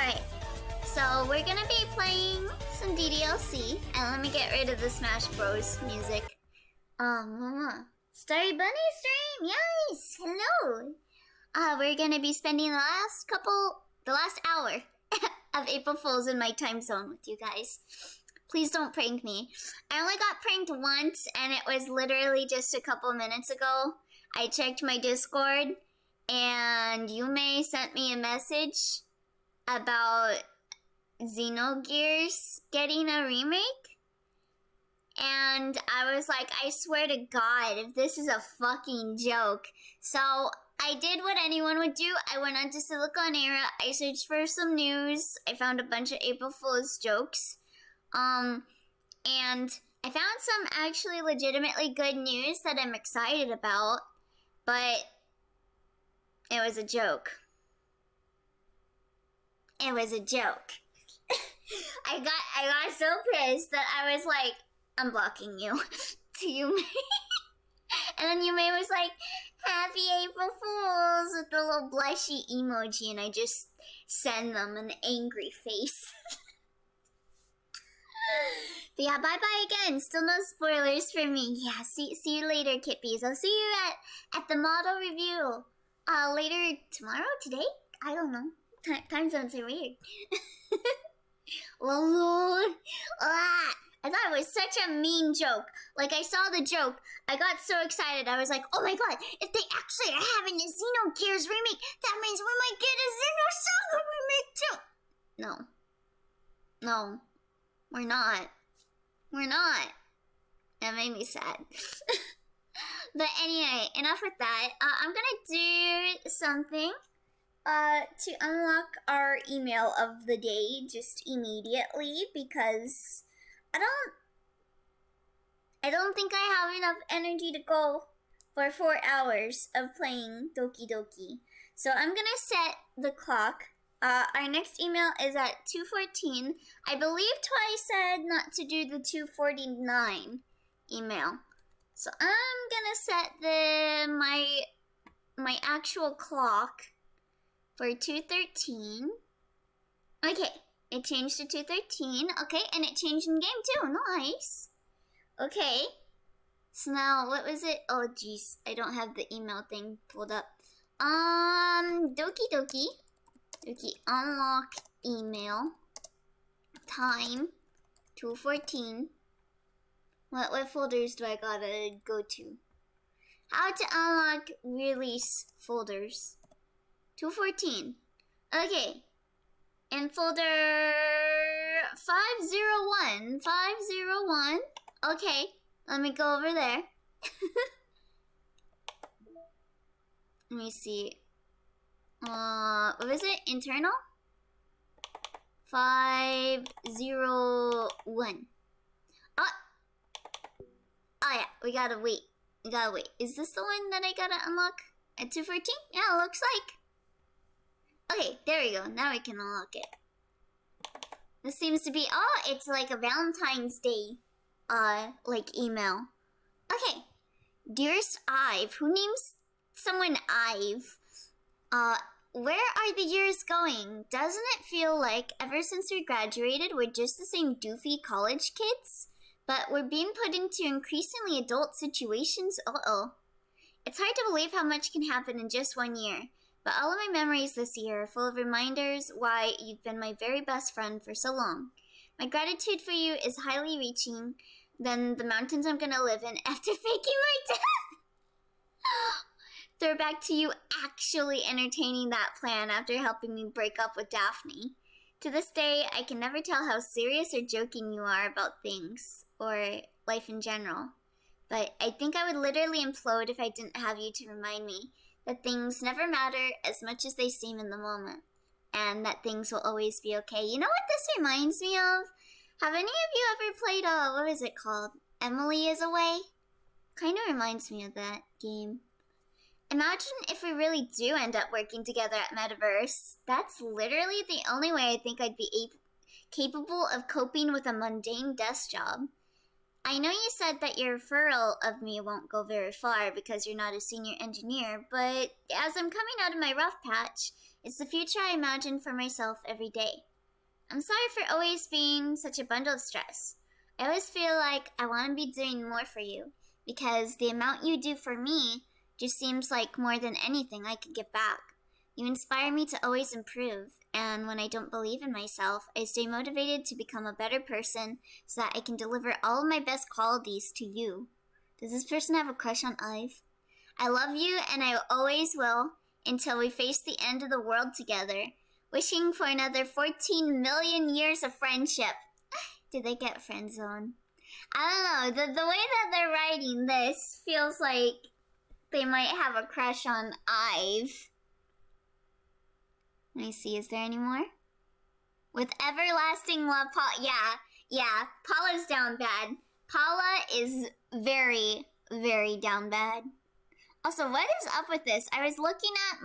Alright, so we're gonna be playing some DDLC, and let me get rid of the Smash Bros. Music. Starry Bunny stream, yes, hello! We're gonna be spending the last hour of April Fools in my time zone with you guys. Please don't prank me. I only got pranked once, and it was literally just a couple minutes ago. I checked my Discord, and Yume sent me a message about Xenogears getting a remake. And I was like, I swear to God, if this is a fucking joke. So I did what anyone would do. I went onto Silicon Era. I searched for some news. I found a bunch of April Fool's jokes. And I found some actually legitimately good news that I'm excited about. But it was a joke. It was a joke. I got so pissed that I was like, I'm blocking you to Yume. And then Yume was like, Happy April Fools with the little blushy emoji, and I just send them an angry face. But yeah, bye-bye again. Still no spoilers for me. Yeah, see you later, Kippies. I'll see you at the model review. Later tomorrow? Today? I don't know. Time zones are weird. Lord. I thought it was such a mean joke. Like, I saw the joke. I got so excited. I was like, oh my God, if they actually are having a Xenogears remake, that means we might get a Xenosaga remake too. No, we're not. We're not. That made me sad. But anyway, enough with that. I'm gonna do something to unlock our email of the day just immediately, because I don't think I have enough energy to go for 4 hours of playing Doki Doki. So I'm gonna set the clock. Our next email is at 2:14. I believe Twice said not to do the 2:49 email. So I'm gonna set my actual clock for 2:13. Okay, it changed to 2:13. Okay, and it changed in game too. Nice. Okay. So now, what was it? Oh, jeez. I don't have the email thing pulled up. Doki Doki. Doki unlock email. Time 2:14. What folders do I gotta go to? How to unlock release folders. 2:14. Okay. In folder 501. 501. Okay. Let me go over there. Let me see. What was it? Internal? 501. Oh yeah, we gotta wait. Is this the one that I gotta unlock at 2:14? Yeah, it looks like. Okay, there we go. Now we can unlock it. This seems to be, it's like a Valentine's Day, like email. Okay. Dearest Ive, who names someone Ive? Where are the years going? Doesn't it feel like ever since we graduated, we're just the same doofy college kids? But we're being put into increasingly adult situations? Uh-oh. It's hard to believe how much can happen in just 1 year. But all of my memories this year are full of reminders why you've been my very best friend for so long. My gratitude for you is highly reaching than the mountains I'm gonna live in after faking my death. Throw back to you actually entertaining that plan after helping me break up with Daphne. To this day, I can never tell how serious or joking you are about things, or life in general. But I think I would literally implode if I didn't have you to remind me that things never matter as much as they seem in the moment, and that things will always be okay. You know what this reminds me of? Have any of you ever played, what is it called? Emily is Away? Kind of reminds me of that game. Imagine if we really do end up working together at Metaverse. That's literally the only way I think I'd be capable of coping with a mundane desk job. I know you said that your referral of me won't go very far because you're not a senior engineer, but as I'm coming out of my rough patch, It's the future I imagine for myself every day. I'm sorry for always being such a bundle of stress. I always feel like I want to be doing more for you, because the amount you do for me just seems like more than anything I could give back. You inspire me to always improve, and when I don't believe in myself, I stay motivated to become a better person so that I can deliver all of my best qualities to you. Does this person have a crush on Ive? I love you, and I always will, until we face the end of the world together. Wishing for another 14 million years of friendship. Did they get friend zone? I don't know. The way that they're writing this feels like they might have a crush on Ive. Let me see. Is there any more? With everlasting love, Paula. Yeah. Paula's down bad. Paula is very, very down bad. Also, what is up with this? I was looking at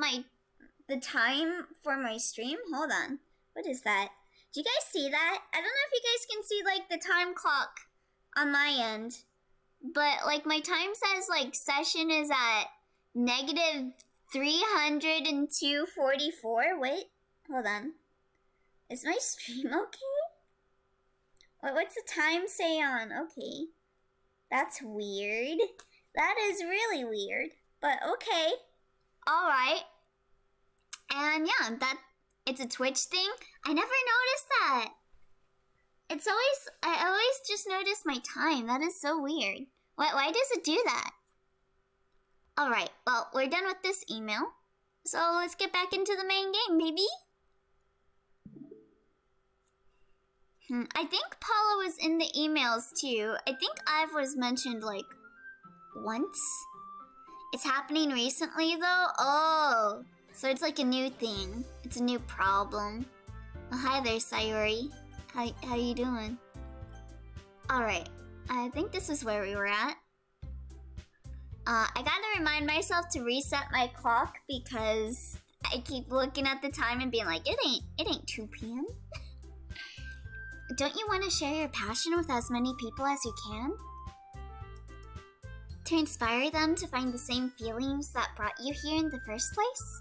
the time for my stream. Hold on. What is that? Do you guys see that? I don't know if you guys can see, like, the time clock on my end. But, like, my time says, like, session is at negative 302:44. Wait. Hold on. Is my stream okay? What's the time say on? Okay. That's weird. That is really weird. But okay. Alright. And yeah, it's a Twitch thing. I never noticed that. I always just notice my time. That is so weird. Why does it do that? Alright, well, we're done with this email. So let's get back into the main game, baby. I think Paula was in the emails too. I think Ive was mentioned like once. It's happening recently though. Oh, so it's like a new thing. It's a new problem. Oh, hi there, Sayori. How you doing? Alright, I think this is where we were at. I gotta remind myself to reset my clock because I keep looking at the time and being like, it ain't 2 p.m. Don't you want to share your passion with as many people as you can? To inspire them to find the same feelings that brought you here in the first place?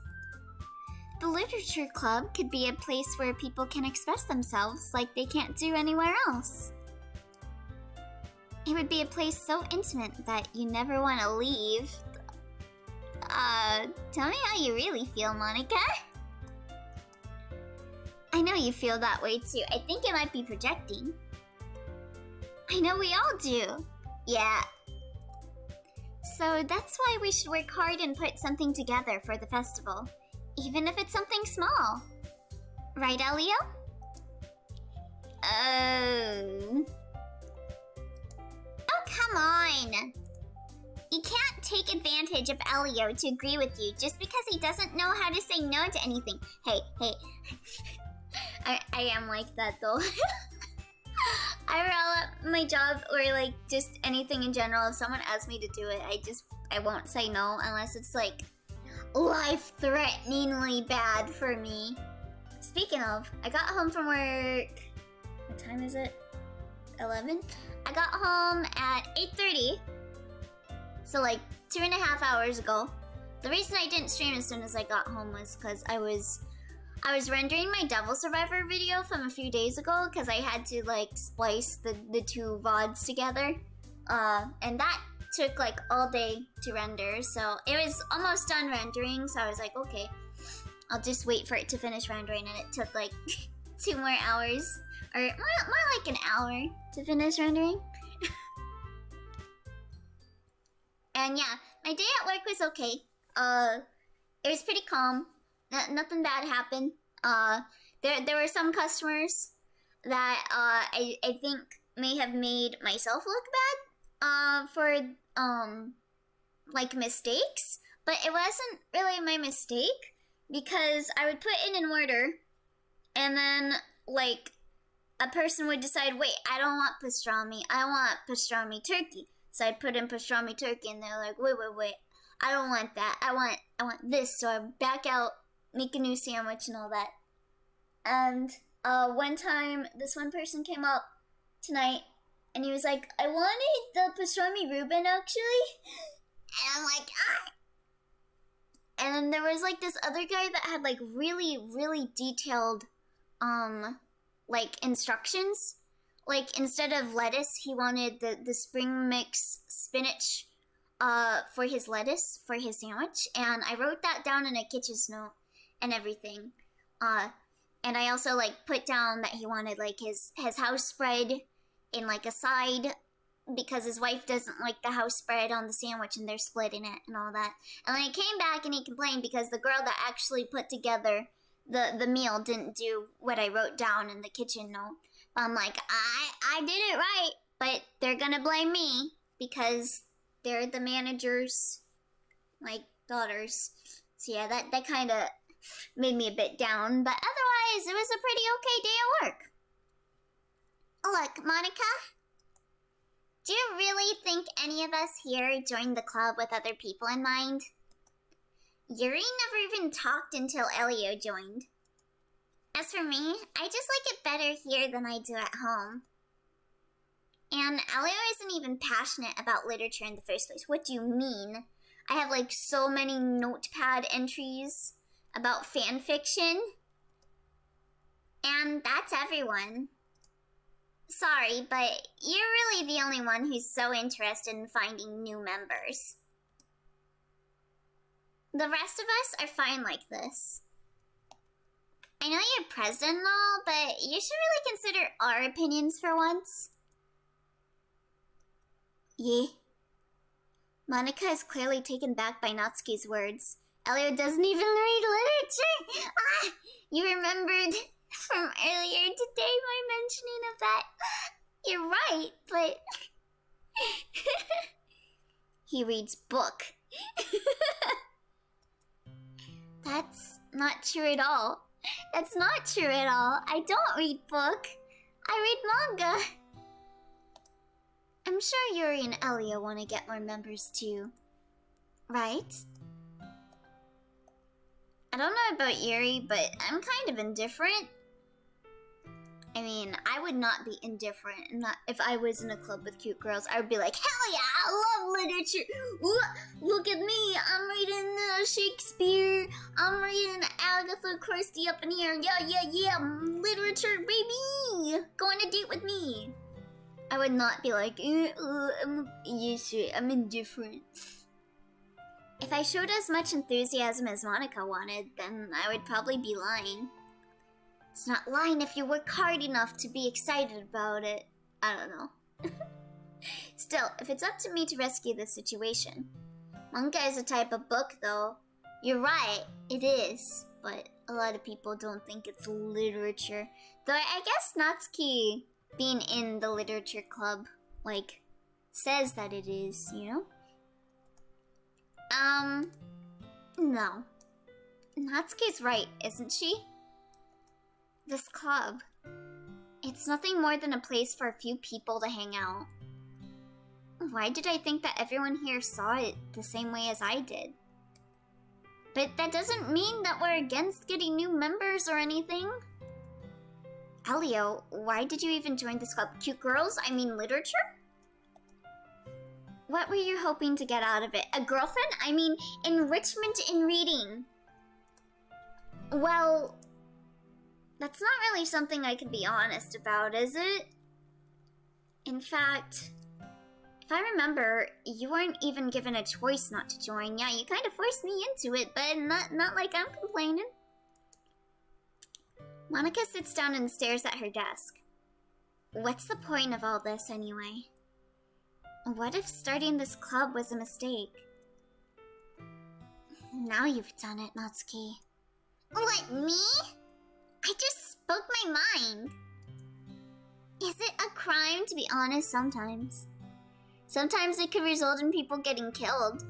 The Literature Club could be a place where people can express themselves like they can't do anywhere else. It would be a place so intimate that you never want to leave. Tell me how you really feel, Monika. I know you feel that way too. I think it might be projecting. I know we all do. Yeah. So that's why we should work hard and put something together for the festival. Even if it's something small. Right, Elio? Oh, come on. You can't take advantage of Elio to agree with you just because he doesn't know how to say no to anything. Hey. I am like that though. I roll up my job or like just anything in general. If someone asks me to do it, I won't say no unless it's like life-threateningly bad for me. Speaking of, I got home from work. What time is it? 11? I got home at 8:30. So like 2.5 hours ago. The reason I didn't stream as soon as I got home was because I was rendering my Devil Survivor video from a few days ago because I had to like splice the two VODs together. And that took like all day to render, so it was almost done rendering, so I was like, okay, I'll just wait for it to finish rendering, and it took like 2 more hours, or more like an hour to finish rendering. And yeah, my day at work was okay. It was pretty calm. Nothing bad happened. There were some customers that I think may have made myself look bad for like mistakes, but it wasn't really my mistake because I would put in an order and then like a person would decide, wait, I don't want pastrami, I want pastrami turkey. So I'd put in pastrami turkey and they're like, wait, I don't want that. I want this. So I back out, make a new sandwich and all that. And one time this one person came up tonight and he was like, I wanted the pastrami Reuben actually. And I'm like, and then there was like this other guy that had like really, really detailed, like instructions. Like instead of lettuce, he wanted the spring mix spinach, for his lettuce, for his sandwich. And I wrote that down in a kitchen's note and everything. And I also like put down that he wanted like his house spread in like a side, because his wife doesn't like the house spread on the sandwich and they're splitting it and all that. And then he came back and he complained because the girl that actually put together the meal didn't do what I wrote down in the kitchen note. But I'm like, I did it right, but they're gonna blame me because they're the manager's, like, daughters. So yeah, that kind of made me a bit down, but otherwise it was a pretty okay day at work. Look, Monica, do you really think any of us here joined the club with other people in mind? Yuri never even talked until Elio joined. As for me, I just like it better here than I do at home. And Elio isn't even passionate about literature in the first place. What do you mean? I have like so many notepad entries about fan fiction. And that's everyone. Sorry, but you're really the only one who's so interested in finding new members. The rest of us are fine like this. I know you're president and all, but you should really consider our opinions for once. Yeah. Monika is clearly taken back by Natsuki's words. Elio doesn't even read literature! Ah! You remembered from earlier today my mentioning of that. You're right, but... He reads book. That's not true at all. That's not true at all. I don't read book. I read manga. I'm sure Yuri and Elio want to get more members too. Right? I don't know about Yuri, but I'm kind of indifferent. I mean, I would not be indifferent if I was in a club with cute girls. I would be like, hell yeah, I love literature. Look at me, I'm reading Shakespeare. I'm reading Agatha Christie up in here. Yeah, literature, baby. Go on a date with me. I would not be like, I'm indifferent. If I showed as much enthusiasm as Monika wanted, then I would probably be lying. It's not lying if you work hard enough to be excited about it. I don't know. Still, if it's up to me to rescue this situation. Manga is a type of book, though. You're right, it is. But a lot of people don't think it's literature. Though I guess Natsuki being in the literature club, like, says that it is, you know? No. Natsuki's right, isn't she? This club, it's nothing more than a place for a few people to hang out. Why did I think that everyone here saw it the same way as I did? But that doesn't mean that we're against getting new members or anything. Elio, why did you even join this club? Cute girls? I mean literature? What were you hoping to get out of it? A girlfriend? I mean enrichment in reading. Well, that's not really something I can be honest about, is it? In fact, if I remember, you weren't even given a choice not to join. Yeah, you kind of forced me into it, but not like I'm complaining. Monika sits down and stares at her desk. What's the point of all this anyway? What if starting this club was a mistake? Now you've done it, Natsuki. What, me? I just spoke my mind. Is it a crime to be honest sometimes? Sometimes it could result in people getting killed.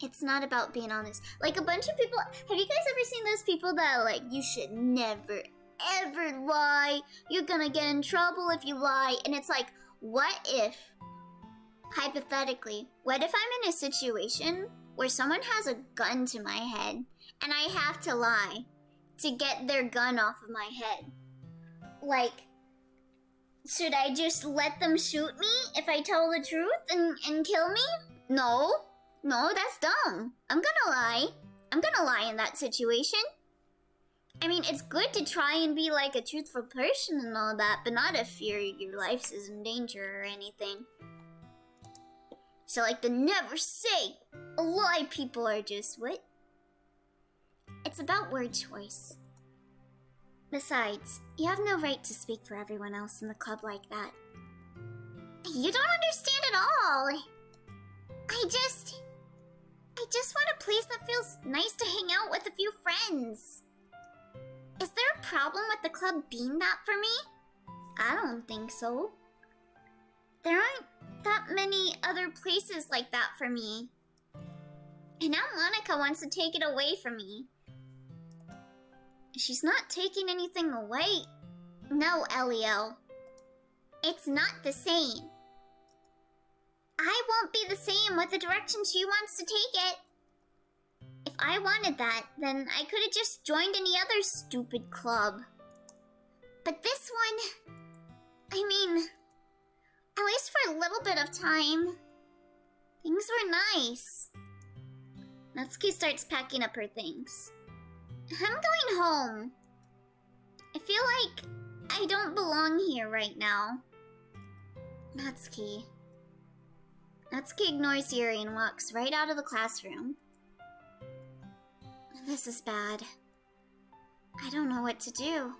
It's not about being honest. Like a bunch of people, have you guys ever seen those people that are like, you should never, ever lie. You're gonna get in trouble if you lie. And it's like, what if, hypothetically, what if I'm in a situation where someone has a gun to my head and I have to lie to get their gun off of my head? Like, should I just let them shoot me if I tell the truth and kill me? No. No, that's dumb. I'm gonna lie. I'm gonna lie in that situation. I mean, it's good to try and be like a truthful person and all that, but not if your life is in danger or anything. So like the never say a lie people are just, what? It's about word choice. Besides, you have no right to speak for everyone else in the club like that. You don't understand at all. I just want a place that feels nice to hang out with a few friends. Is there a problem with the club being that for me? I don't think so. There aren't that many other places like that for me. And now Monika wants to take it away from me. She's not taking anything away. No, Elio. It's not the same. I won't be the same with the direction she wants to take it. If I wanted that, then I could have just joined any other stupid club. But this one, I mean, at least for a little bit of time, things were nice. Natsuki starts packing up her things. I'm going home. I feel like I don't belong here right now. Natsuki. Natsuki ignores Yuri and walks right out of the classroom. This is bad. I don't know what to do.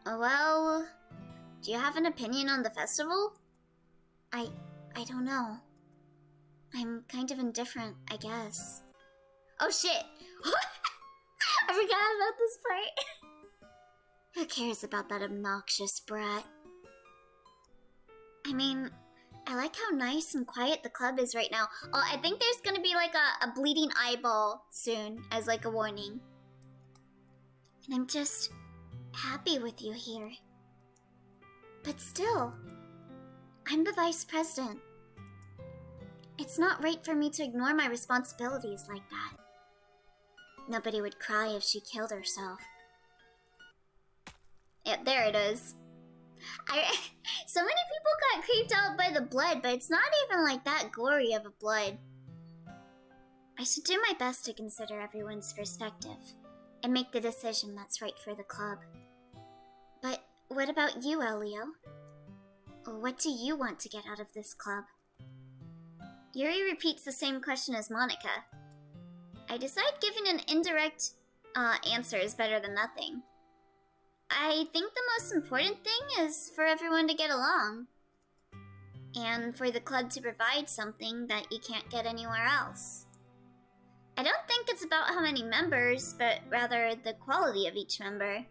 Well, do you have an opinion on the festival? I don't know. I'm kind of indifferent, I guess. Oh shit! I forgot about this part. Who cares about that obnoxious brat? I mean, I like how nice and quiet the club is right now. Oh, I think there's gonna be like a bleeding eyeball soon as like a warning. And I'm just happy with you here. But still, I'm the vice president. It's not right for me to ignore my responsibilities like that. Nobody would cry if she killed herself. Yep, there it is. So many people got creeped out by the blood, but it's not even like that gory of a blood. I should do my best to consider everyone's perspective and make the decision that's right for the club. But what about you, Elio? What do you want to get out of this club? Yuri repeats the same question as Monika. I decide giving an indirect answer is better than nothing. I think the most important thing is for everyone to get along. And for the club to provide something that you can't get anywhere else. I don't think it's about how many members, but rather the quality of each member.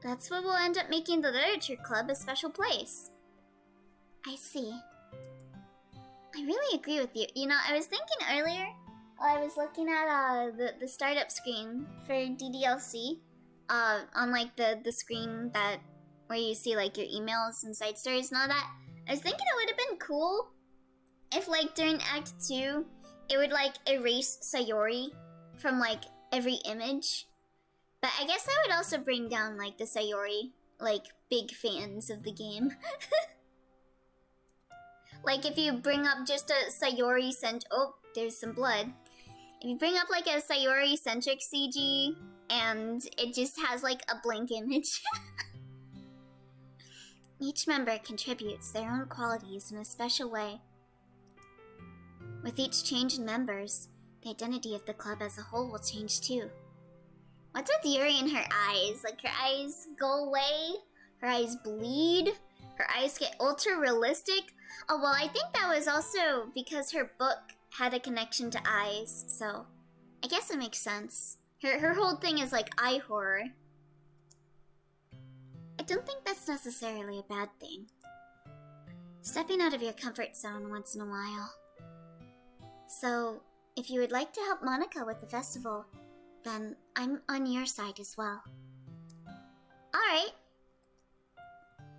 That's what will end up making the literature club a special place. I see. I really agree with you. You know, I was thinking earlier, while I was looking at the startup screen for DDLC, on like the screen that where you see like your emails and side stories and all that. I was thinking it would have been cool if like during Act 2 it would like erase Sayori from like every image. But I guess I would also bring down like the Sayori like big fans of the game. Like if you bring up just a Sayori oh, there's some blood. If you bring up like a Sayori centric CG and it just has like a blank image. Each member contributes their own qualities in a special way. With each change in members, the identity of the club as a whole will change too. What's with Yuri and her eyes? Like her eyes go away, her eyes bleed, her eyes get ultra realistic. Oh well, I think that was also because her book had a connection to eyes, so I guess it makes sense. Her whole thing is like eye horror. I don't think that's necessarily a bad thing. Stepping out of your comfort zone once in a while. So, if you would like to help Monika with the festival, then I'm on your side as well. Alright.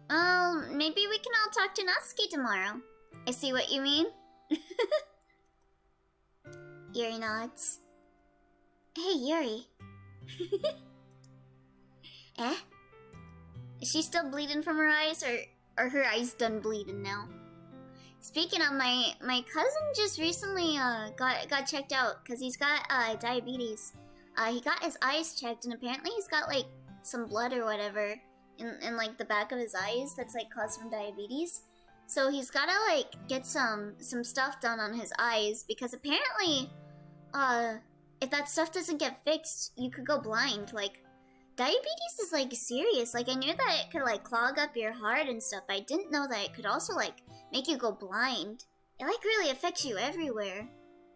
Well, maybe we can all talk to Natsuki tomorrow. I see what you mean. Yuri nods. Hey, Yuri. Eh? Is she still bleeding from her eyes, or are her eyes done bleeding now? Speaking of, my cousin just recently got checked out because he's got diabetes. He got his eyes checked, and apparently he's got like some blood or whatever in like the back of his eyes that's like caused from diabetes. So he's gotta like get some stuff done on his eyes because apparently if that stuff doesn't get fixed, you could go blind. Like, diabetes is like serious. Like, I knew that it could like clog up your heart and stuff, but I didn't know that it could also like make you go blind. It like really affects you everywhere.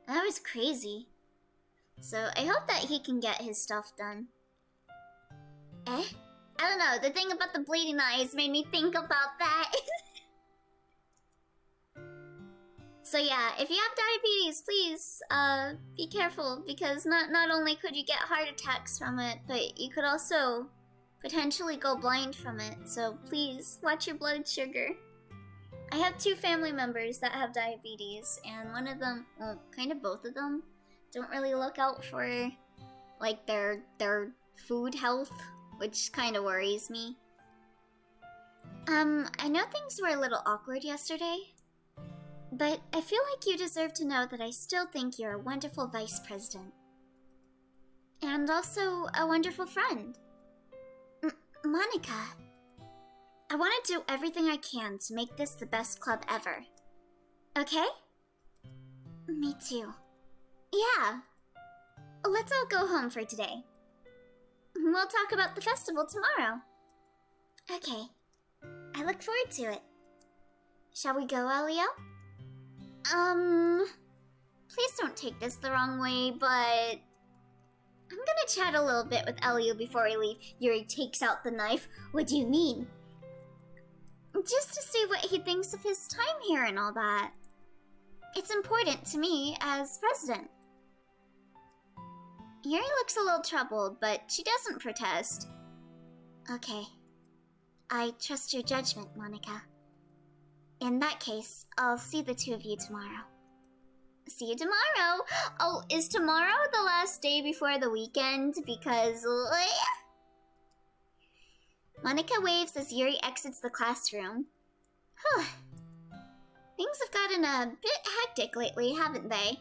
And that was crazy. So I hope that he can get his stuff done. I don't know, the thing about the bleeding eyes made me think about that. So yeah, if you have diabetes, please be careful, because not only could you get heart attacks from it, but you could also potentially go blind from it. So please watch your blood sugar. I have 2 family members that have diabetes, and one of them, well, kind of both of them, don't really look out for like their food health, which kind of worries me. I know things were a little awkward yesterday, but I feel like you deserve to know that I still think you're a wonderful vice president. And also a wonderful friend. Monika, I want to do everything I can to make this the best club ever. Okay? Me too. Yeah. Let's all go home for today. We'll talk about the festival tomorrow. Okay. I look forward to it. Shall we go, Elio? Please don't take this the wrong way, but I'm gonna chat a little bit with Elio before we leave. Yuri takes out the knife. What do you mean? Just to see what he thinks of his time here and all that. It's important to me as president. Yuri looks a little troubled, but she doesn't protest. Okay. I trust your judgment, Monika. In that case, I'll see the 2 of you tomorrow. See you tomorrow! Oh, is tomorrow the last day before the weekend? Because... Monika waves as Yuri exits the classroom. Whew. Things have gotten a bit hectic lately, haven't they?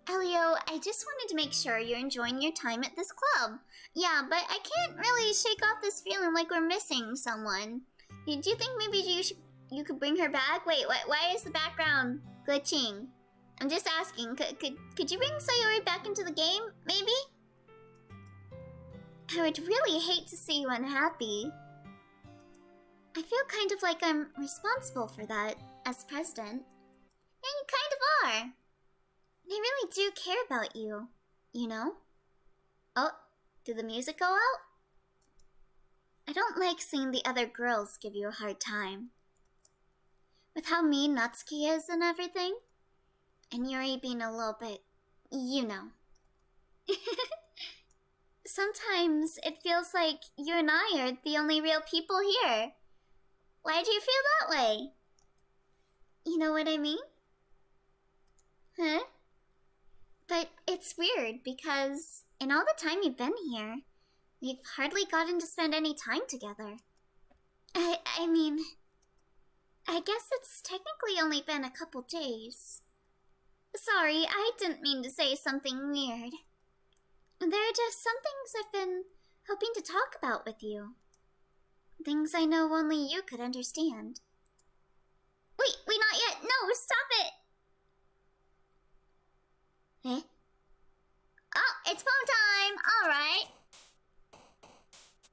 Elio, I just wanted to make sure you're enjoying your time at this club. Yeah, but I can't really shake off this feeling like we're missing someone. Do you think maybe you could bring her back? Wait, why is the background glitching? I'm just asking, could you bring Sayori back into the game, maybe? I would really hate to see you unhappy. I feel kind of like I'm responsible for that, as president. And you kind of are. They really do care about you, you know? Oh, did the music go out? I don't like seeing the other girls give you a hard time. With how mean Natsuki is and everything. And Yuri being a little bit, you know. Sometimes it feels like you and I are the only real people here. Why do you feel that way? You know what I mean? Huh? But it's weird because in all the time you've been here, we've hardly gotten to spend any time together. I mean, I guess it's technically only been a couple days. Sorry, I didn't mean to say something weird. There are just some things I've been hoping to talk about with you. Things I know only you could understand. Wait, not yet! No, stop it! Eh? Oh, it's phone time! Alright.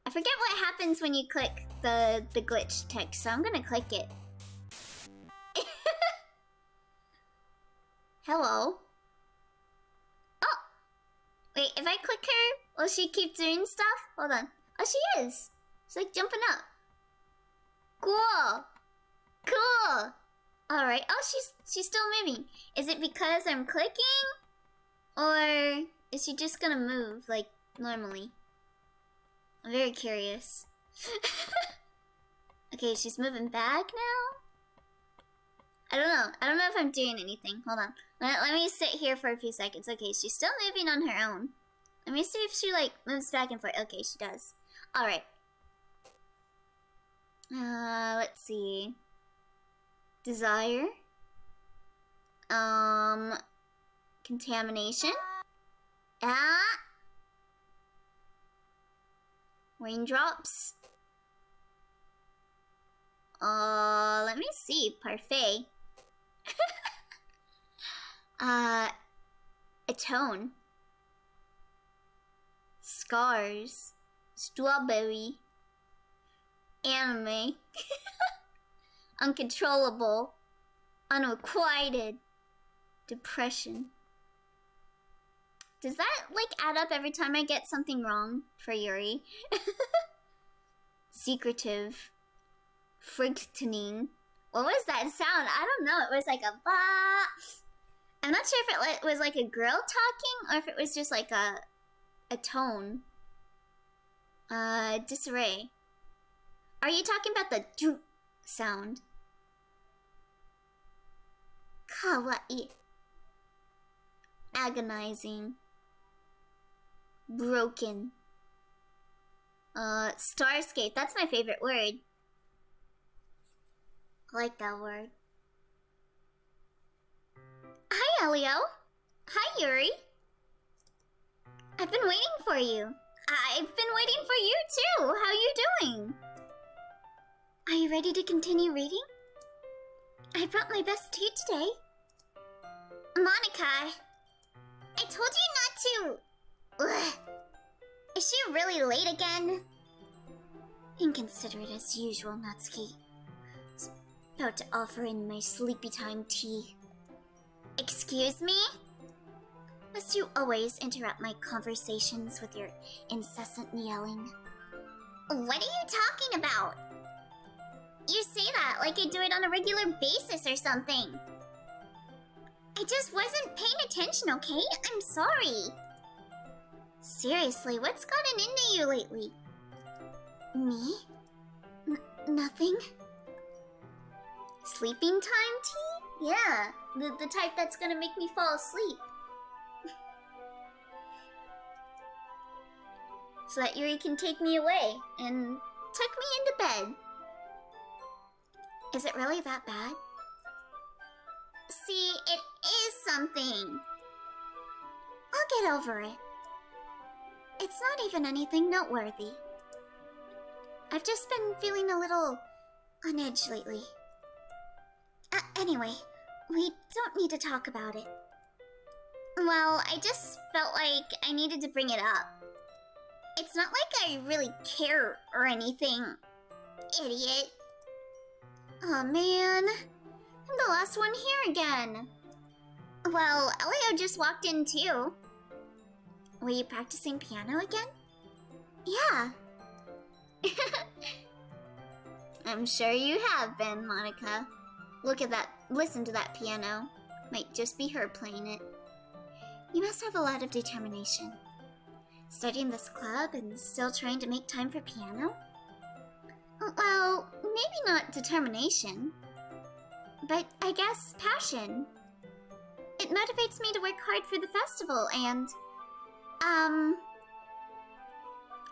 I forget what happens when you click the glitch text, so I'm gonna click it. Hello? Oh! Wait, if I click her, will she keep doing stuff? Hold on. Oh, she is! She's like jumping up. Cool! Cool! Alright. Oh, she's still moving. Is it because I'm clicking? Or is she just gonna move like normally? I'm very curious. Okay, she's moving back now? I don't know. I don't know if I'm doing anything. Hold on. Let me sit here for a few seconds. Okay, she's still moving on her own. Let me see if she like moves back and forth. Okay, she does. Alright. Let's see. Desire? Contamination. Raindrops. Let me see. Parfait. Atone. Scars. Strawberry. Anime. Uncontrollable. Unrequited. Depression. Does that, like, add up every time I get something wrong for Yuri? Secretive. Frightening. What was that sound? I don't know. It was like a ba. I'm not sure if it was like a girl talking or if it was just like a tone. Disarray. Are you talking about the doo sound? Kawaii. Agonizing. Broken. Starscape. That's my favorite word. I like that word. Hi, Elio. Hi, Yuri. I've been waiting for you. I've been waiting for you, too. How you doing? Are you ready to continue reading? I brought my best tea today. Monika, I told you not to... Ugh. Is she really late again? Inconsiderate as usual, Natsuki. About to offer in my sleepy time tea. Excuse me? Must you always interrupt my conversations with your incessant yelling? What are you talking about? You say that like I do it on a regular basis or something. I just wasn't paying attention, okay? I'm sorry. Seriously, what's gotten into you lately? Me? Nothing. Sleeping time tea? Yeah, the type that's gonna make me fall asleep. So that Yuri can take me away and tuck me into bed. Is it really that bad? See, it is something. I'll get over it. It's not even anything noteworthy. I've just been feeling a little on edge lately. Anyway, we don't need to talk about it. Well, I just felt like I needed to bring it up. It's not like I really care or anything. Idiot. Oh man, I'm the last one here again. Well, Elio just walked in too. Were you practicing piano again? Yeah. I'm sure you have been, Monika. Look at that, listen to that piano. Might just be her playing it. You must have a lot of determination. Studying this club and still trying to make time for piano? Well, maybe not determination, but I guess passion. It motivates me to work hard for the festival and,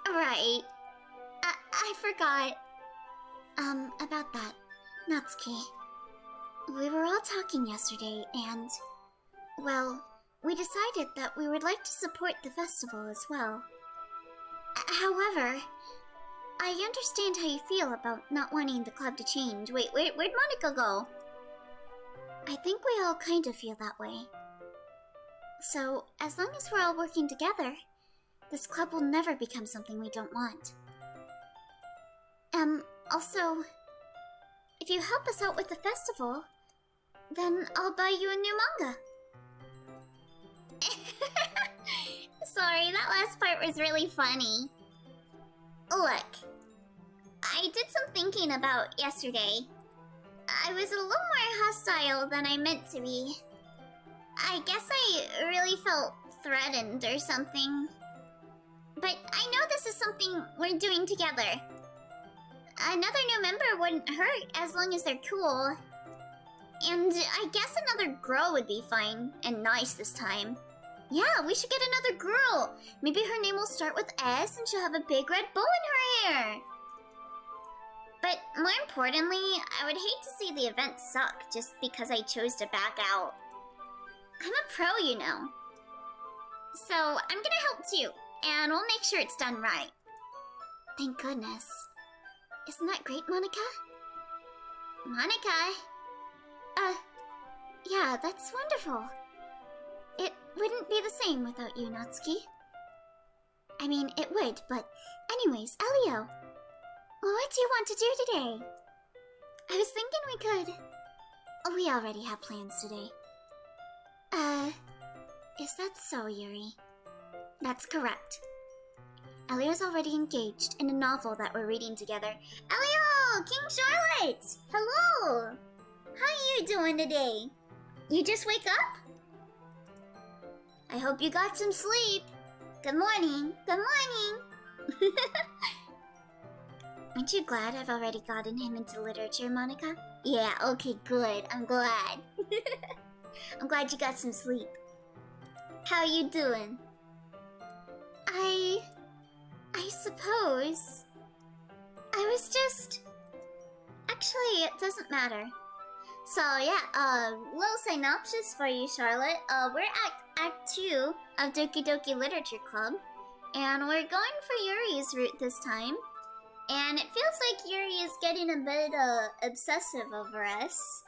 right. I forgot, about that, Natsuki. We were all talking yesterday and, well, we decided that we would like to support the festival as well. However, I understand how you feel about not wanting the club to change. Wait, where'd Monika go? I think we all kind of feel that way. So, as long as we're all working together, this club will never become something we don't want. Also, if you help us out with the festival, then I'll buy you a new manga. Sorry, that last part was really funny. Look, I did some thinking about yesterday. I was a little more hostile than I meant to be. I guess I really felt threatened or something. But I know this is something we're doing together. Another new member wouldn't hurt as long as they're cool. And I guess another girl would be fine, and nice this time. Yeah, we should get another girl. Maybe her name will start with S and she'll have a big red bow in her hair. But more importantly, I would hate to see the event suck just because I chose to back out. I'm a pro, you know. So I'm gonna help too, and we'll make sure it's done right. Thank goodness. Isn't that great, Monika? Monika? Yeah, that's wonderful. It wouldn't be the same without you, Natsuki. I mean, it would, but anyways, Elio. What do you want to do today? I was thinking we could... We already have plans today. Is that so, Yuri? That's correct. Elio's already engaged in a novel that we're reading together. Elio! King Charlotte! Hello! How you doing today? You just wake up? I hope you got some sleep. Good morning. Good morning. Aren't you glad I've already gotten him into literature, Monika? Yeah, okay, good. I'm glad. I'm glad you got some sleep. How you doing? I suppose... I was just... Actually, it doesn't matter. So yeah, little synopsis for you, Charlotte. We're at Act 2 of Doki Doki Literature Club, and we're going for Yuri's route this time. And it feels like Yuri is getting a bit obsessive over us.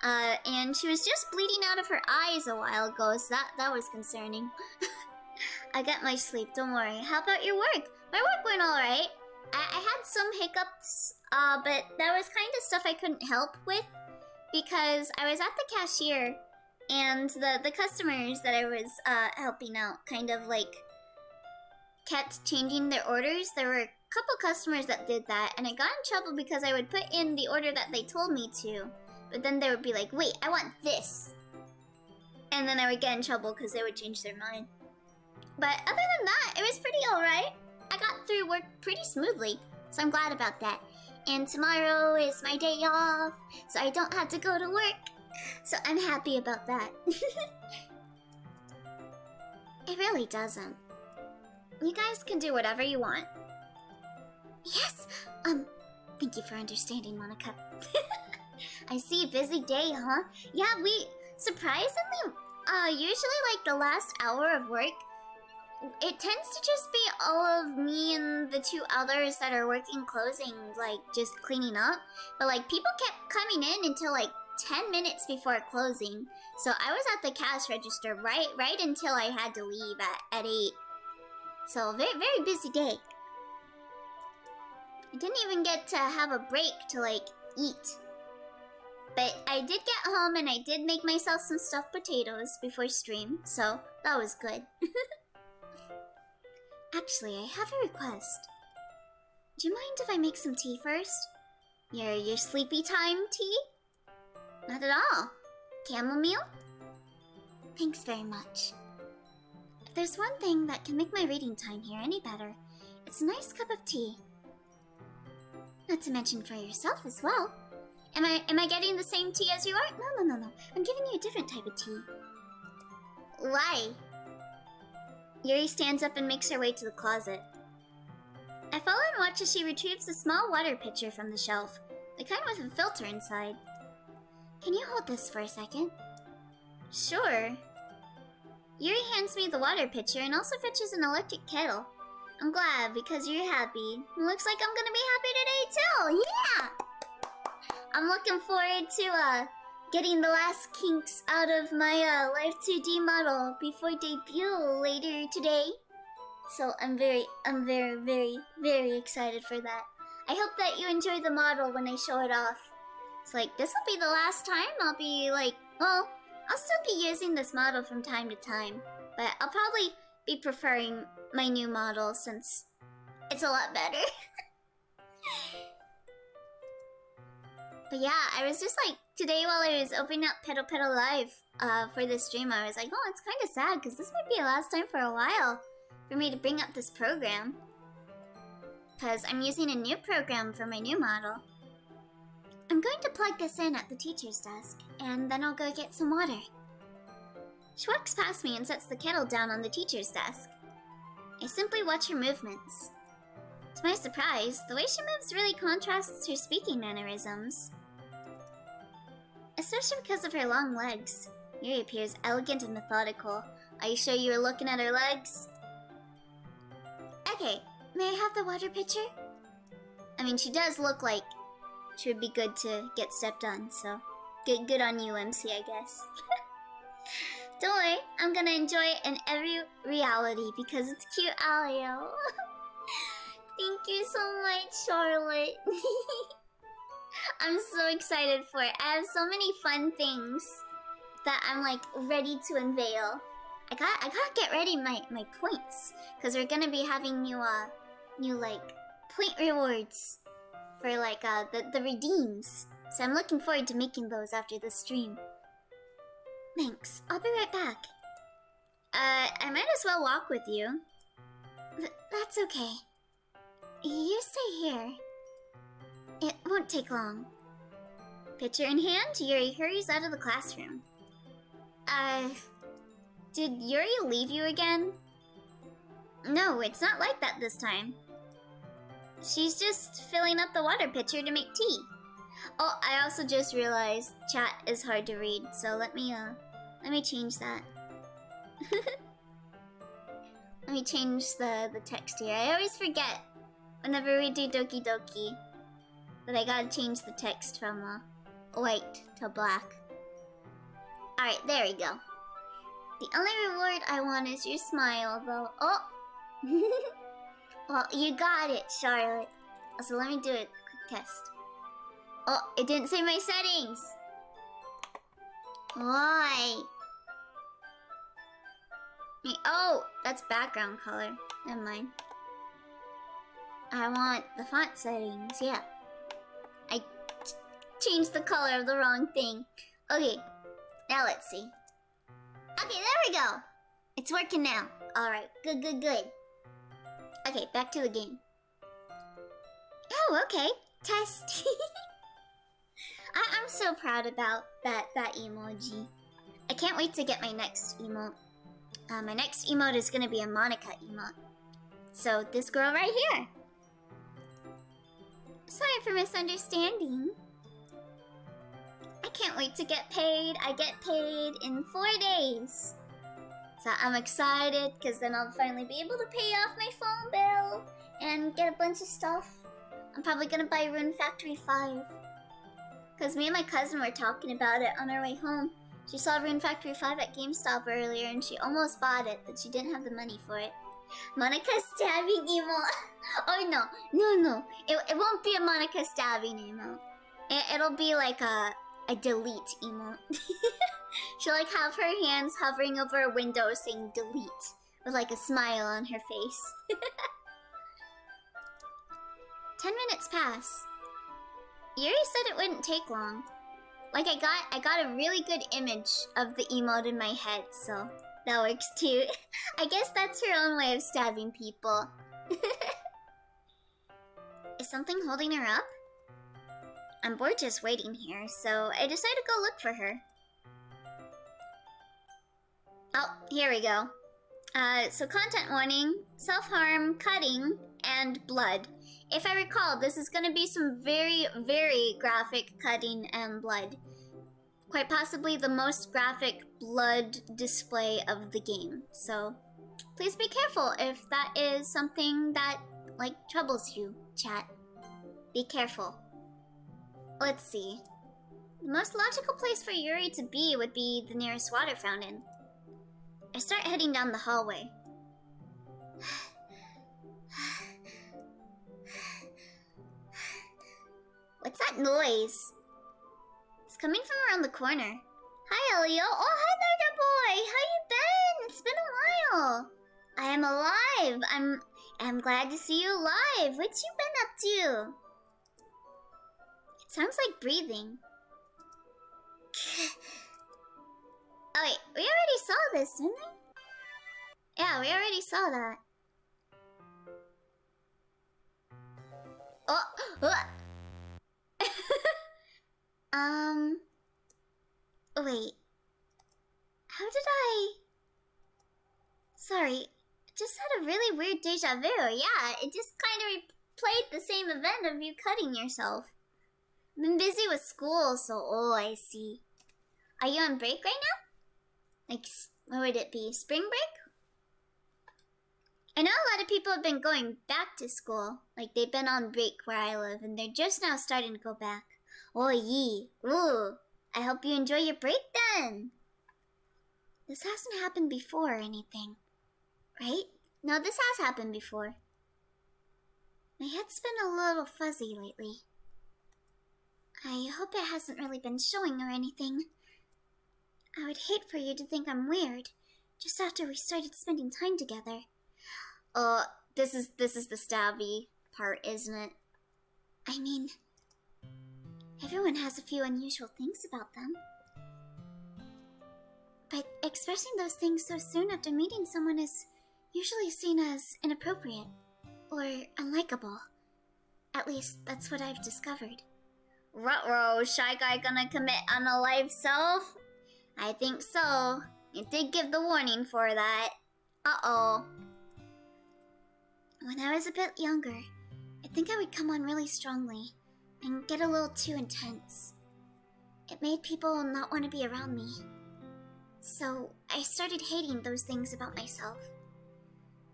And she was just bleeding out of her eyes a while ago, so that was concerning. I got my sleep, don't worry. How about your work? My work went alright. I had some hiccups, but that was kind of stuff I couldn't help with, because I was at the cashier, and the customers that I was helping out kind of like kept changing their orders. There were a couple customers that did that, and I got in trouble because I would put in the order that they told me to, but then they would be like, wait, I want this. And then I would get in trouble because they would change their mind. But other than that, it was pretty alright. I got through work pretty smoothly, so I'm glad about that. And tomorrow is my day off, so I don't have to go to work. So I'm happy about that. It really doesn't. You guys can do whatever you want. Yes! Thank you for understanding, Monika. I see, busy day, huh? Yeah, we surprisingly, usually like the last hour of work, it tends to just be all of me and the two others that are working closing, like just cleaning up. But like people kept coming in until like 10 minutes before closing. So I was at the cash register right until I had to leave at 8. So very, very busy day. I didn't even get to have a break to like eat. But I did get home and I did make myself some stuffed potatoes before stream, so that was good. Actually, I have a request. Do you mind if I make some tea first? Your sleepy time tea? Not at all. Chamomile? Thanks very much. If there's one thing that can make my reading time here any better, it's a nice cup of tea. Not to mention for yourself as well. Am I getting the same tea as you are? No. I'm giving you a different type of tea. Why? Yuri stands up and makes her way to the closet. I follow and watch as she retrieves a small water pitcher from the shelf, the kind with a filter inside. Can you hold this for a second? Sure. Yuri hands me the water pitcher and also fetches an electric kettle. I'm glad because you're happy. It looks like I'm gonna be happy today too. Yeah! I'm looking forward to getting the last kinks out of my Life 2D model before debut later today. So I'm very, very excited for that. I hope that you enjoy the model when I show it off. It's like, this will be the last time I'll be like, well, I'll still be using this model from time to time, but I'll probably be preferring my new model since it's a lot better. But yeah, I was just like, today while I was opening up Petal Petal Live for this stream, I was like, oh, it's kind of sad because this might be the last time for a while for me to bring up this program. Because I'm using a new program for my new model. I'm going to plug this in at the teacher's desk, and then I'll go get some water. She walks past me and sets the kettle down on the teacher's desk. I simply watch her movements. To my surprise, the way she moves really contrasts her speaking mannerisms. Especially because of her long legs. Yuri appears elegant and methodical. Are you sure you were looking at her legs? Okay, may I have the water pitcher? I mean, she does look like she would be good to get stepped on, so good on you, MC, I guess. Don't worry, I'm gonna enjoy it in every reality because it's cute, Alio. Thank you so much, Charlotte. I'm so excited for it. I have so many fun things that I'm like ready to unveil. I gotta get ready my points because we're gonna be having new like point rewards for like the redeems. So I'm looking forward to making those after the stream. Thanks. I'll be right back. I might as well walk with you. That's okay. You stay here. It won't take long. Pitcher in hand, Yuri hurries out of the classroom. Did Yuri leave you again? No, it's not like that this time. She's just filling up the water pitcher to make tea. Oh, I also just realized chat is hard to read, so let me change that. Let me change the text here. I always forget whenever we do Doki Doki that I gotta change the text from white to black. Alright, there we go. The only reward I want is your smile, though. Oh! Well, you got it, Charlotte. So let me do a quick test. Oh, it didn't say my settings! Why? Oh, that's background color. Never mind. I want the font settings, yeah. I changed the color of the wrong thing. Okay, now let's see. Okay, there we go. It's working now. Alright, good. Okay, back to the game. Oh, okay. Test. I'm so proud about that emoji. I can't wait to get my next emote. My next emote is gonna be a Monika emote. So, this girl right here. Sorry for misunderstanding. I can't wait to get paid. I get paid in 4 days. So I'm excited because then I'll finally be able to pay off my phone bill and get a bunch of stuff. I'm probably gonna buy Rune Factory 5. Because me and my cousin were talking about it on our way home. She saw Rune Factory 5 at GameStop earlier and she almost bought it, but she didn't have the money for it. Monika stabbing emote. Oh no. It won't be a Monika stabbing emote. It'll be like a delete emote. She'll like have her hands hovering over a window saying delete with like a smile on her face. 10 minutes pass. Yuri said it wouldn't take long. Like I got a really good image of the emote in my head, so that works too. I guess that's her own way of stabbing people. Is something holding her up? I'm bored just waiting here, so I decided to go look for her. Oh, here we go. So content warning, self-harm, cutting, and blood. If I recall, this is gonna be some very, very graphic cutting and blood. Quite possibly the most graphic blood display of the game. So, please be careful if that is something that, like, troubles you, chat. Be careful. Let's see. The most logical place for Yuri to be would be the nearest water fountain. I start heading down the hallway. What's that noise? It's coming from around the corner. Hi, Elio. Oh, hi there, boy. How you been? It's been a while. I am alive. I'm glad to see you alive. What you been up to? It sounds like breathing. Oh wait, we already saw this, didn't we? Yeah, we already saw that. Oh! Wait. How did I... Sorry, I just had a really weird deja vu. Yeah, it just kind of replayed the same event of you cutting yourself. I've been busy with school, so... Oh, I see. Are you on break right now? Like, what would it be? Spring break? I know a lot of people have been going back to school. Like, they've been on break where I live, and they're just now starting to go back. Oh, yee. Ooh. I hope you enjoy your break then. This hasn't happened before or anything, right? No, this has happened before. My head's been a little fuzzy lately. I hope it hasn't really been showing or anything. I would hate for you to think I'm weird, just after we started spending time together. This is the stabby part, isn't it? I mean, everyone has a few unusual things about them. But expressing those things so soon after meeting someone is usually seen as inappropriate or unlikable. At least, that's what I've discovered. Ruh-roh, Shy Guy gonna commit unalive self? I think so. It did give the warning for that. Uh-oh. When I was a bit younger, I think I would come on really strongly and get a little too intense. It made people not want to be around me. So I started hating those things about myself.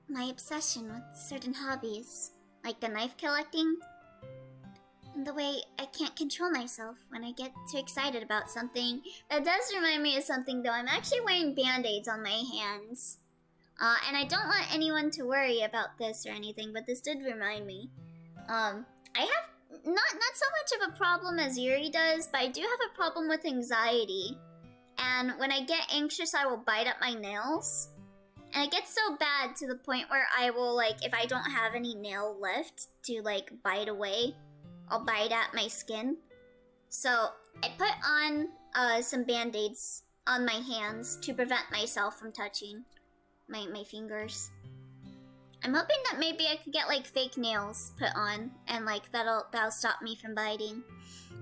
My obsession with certain hobbies, like the knife collecting, and the way I can't control myself when I get too excited about something. That does remind me of something though. I'm actually wearing band-aids on my hands. And I don't want anyone to worry about this or anything, but this did remind me. I have not so much of a problem as Yuri does, but I do have a problem with anxiety. And when I get anxious, I will bite at my nails. And it gets so bad to the point where I will, like, if I don't have any nail left to, like, bite away, I'll bite at my skin. So I put on some band-aids on my hands to prevent myself from touching my fingers. I'm hoping that maybe I could get, like, fake nails put on, and, like, that'll stop me from biting.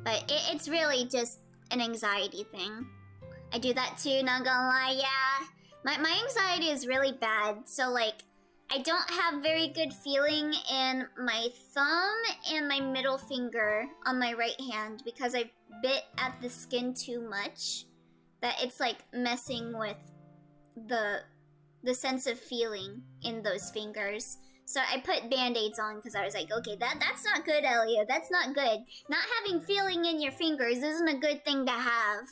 But it's really just an anxiety thing. I do that too, not gonna lie, yeah. My anxiety is really bad, so, like, I don't have very good feeling in my thumb and my middle finger on my right hand because I bit at the skin too much, that it's, like, messing with the sense of feeling in those fingers. So I put band-aids on because I was like, okay, that's not good, Elliot. That's not good. Not having feeling in your fingers isn't a good thing to have.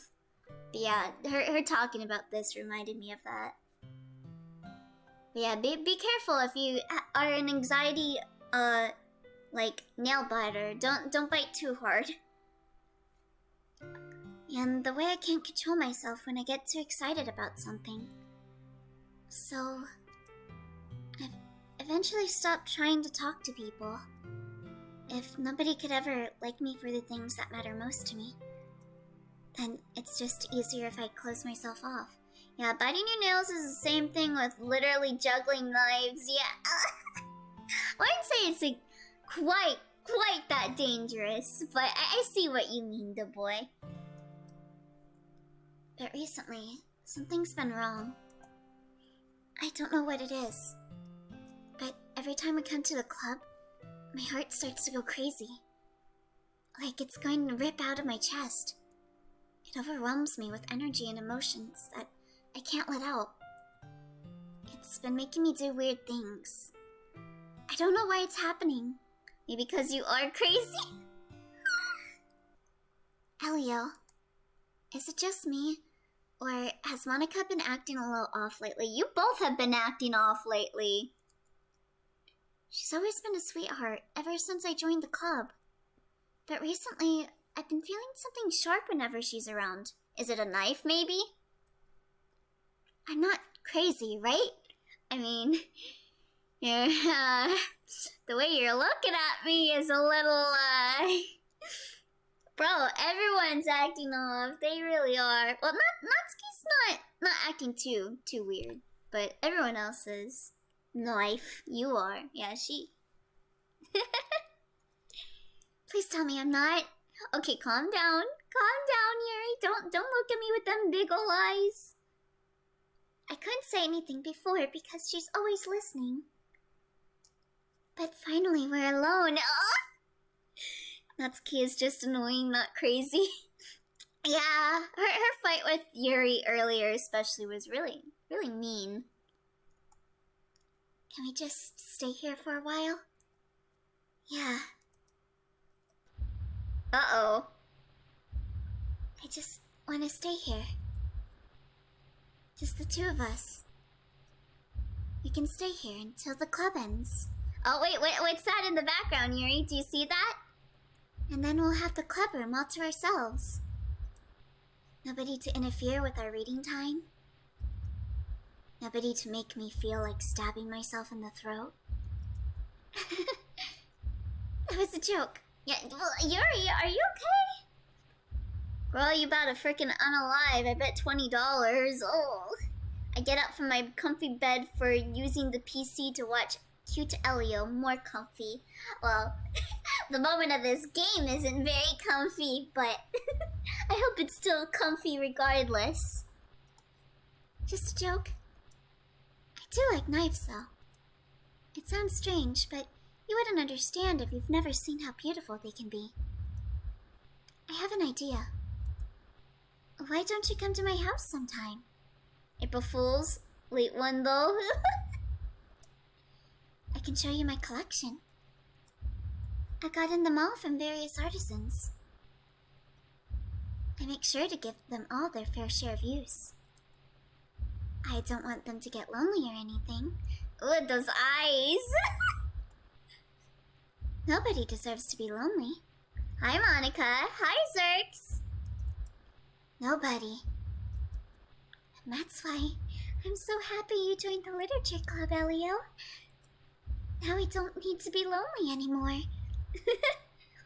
But yeah, her talking about this reminded me of that. But yeah, be careful if you are an anxiety, like, nail biter. Don't bite too hard. And the way I can't control myself when I get too excited about something. So I've eventually stopped trying to talk to people. If nobody could ever like me for the things that matter most to me, then it's just easier if I close myself off. Yeah, biting your nails is the same thing with literally juggling knives. Yeah, I wouldn't say it's like quite that dangerous, but I see what you mean, the boy. But recently, something's been wrong. I don't know what it is, but every time we come to the club, my heart starts to go crazy. Like it's going to rip out of my chest. It overwhelms me with energy and emotions that I can't let out. It's been making me do weird things. I don't know why it's happening. Maybe because you are crazy? Elio, is it just me? Or has Monika been acting a little off lately? You both have been acting off lately. She's always been a sweetheart ever since I joined the club. But recently, I've been feeling something sharp whenever she's around. Is it a knife, maybe? I'm not crazy, right? I mean, the way you're looking at me is a little, Bro, everyone's acting off. They really are. Well, Natsuki's not acting too weird, but everyone else is. Knife, you are. Yeah, she. Please tell me I'm not. Okay, calm down. Calm down, Yuri. Don't look at me with them big ol' eyes. I couldn't say anything before because she's always listening. But finally, we're alone. Natsuki is just annoying, not crazy. Yeah, her fight with Yuri earlier especially was really mean. Can we just stay here for a while? Yeah. Uh-oh. I just want to stay here. Just the two of us. We can stay here until the club ends. Oh, wait, what's that in the background, Yuri? Do you see that? And then we'll have the club room all to ourselves. Nobody to interfere with our reading time. Nobody to make me feel like stabbing myself in the throat. That was a joke. Yeah, well, Yuri, are you okay? Girl, you about to frickin' unalive. I bet $20. Oh. I get up from my comfy bed for using the PC to watch cute Elio, more comfy. Well, the moment of this game isn't very comfy, but I hope it's still comfy regardless. Just a joke. I do like knives, though. It sounds strange, but you wouldn't understand if you've never seen how beautiful they can be. I have an idea. Why don't you come to my house sometime? April Fool's, late one though. I can show you my collection. I got them all from various artisans. I make sure to give them all their fair share of use. I don't want them to get lonely or anything. Ooh, those eyes! Nobody deserves to be lonely. Hi, Monika. Hi, Zerx. Nobody. And that's why I'm so happy you joined the literature club, Elio. Now we don't need to be lonely anymore.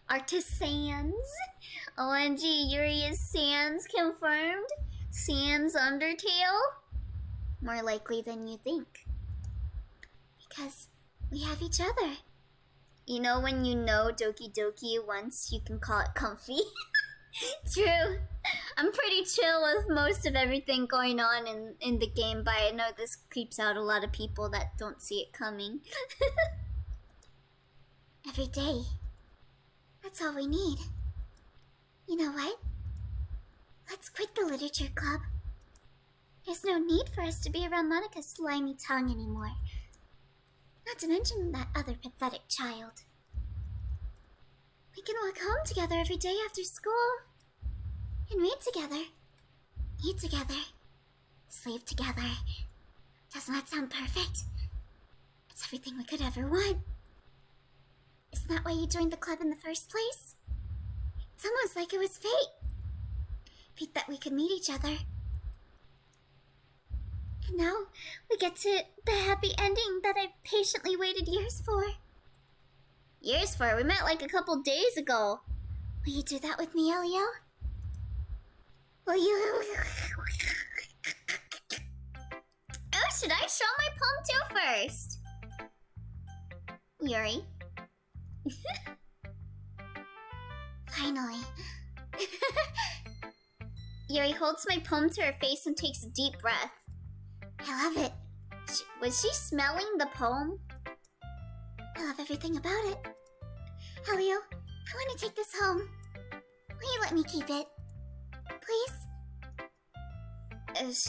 Artist Sans. OMG, Yuri is Sans confirmed. Sans Undertale? More likely than you think. Because we have each other. You know when you know Doki Doki once, you can call it comfy? True. I'm pretty chill with most of everything going on in the game, but I know this creeps out a lot of people that don't see it coming. Every day. That's all we need. You know what? Let's quit the literature club. There's no need for us to be around Monika's slimy tongue anymore. Not to mention that other pathetic child. We can walk home together every day after school. And read together. Eat together. Sleep together. Doesn't that sound perfect? It's everything we could ever want. Isn't that why you joined the club in the first place? It's almost like it was fate. Fate that we could meet each other. And now we get to the happy ending that I've patiently waited years for. Years for? We met like a couple days ago. Will you do that with me, Elio? Will you... Oh, should I show my palm too first? Yuri. Finally. Yuri holds my poem to her face and takes a deep breath. I love it. Was she smelling the poem? I love everything about it. Elio, I want to take this home. Will you let me keep it? Please?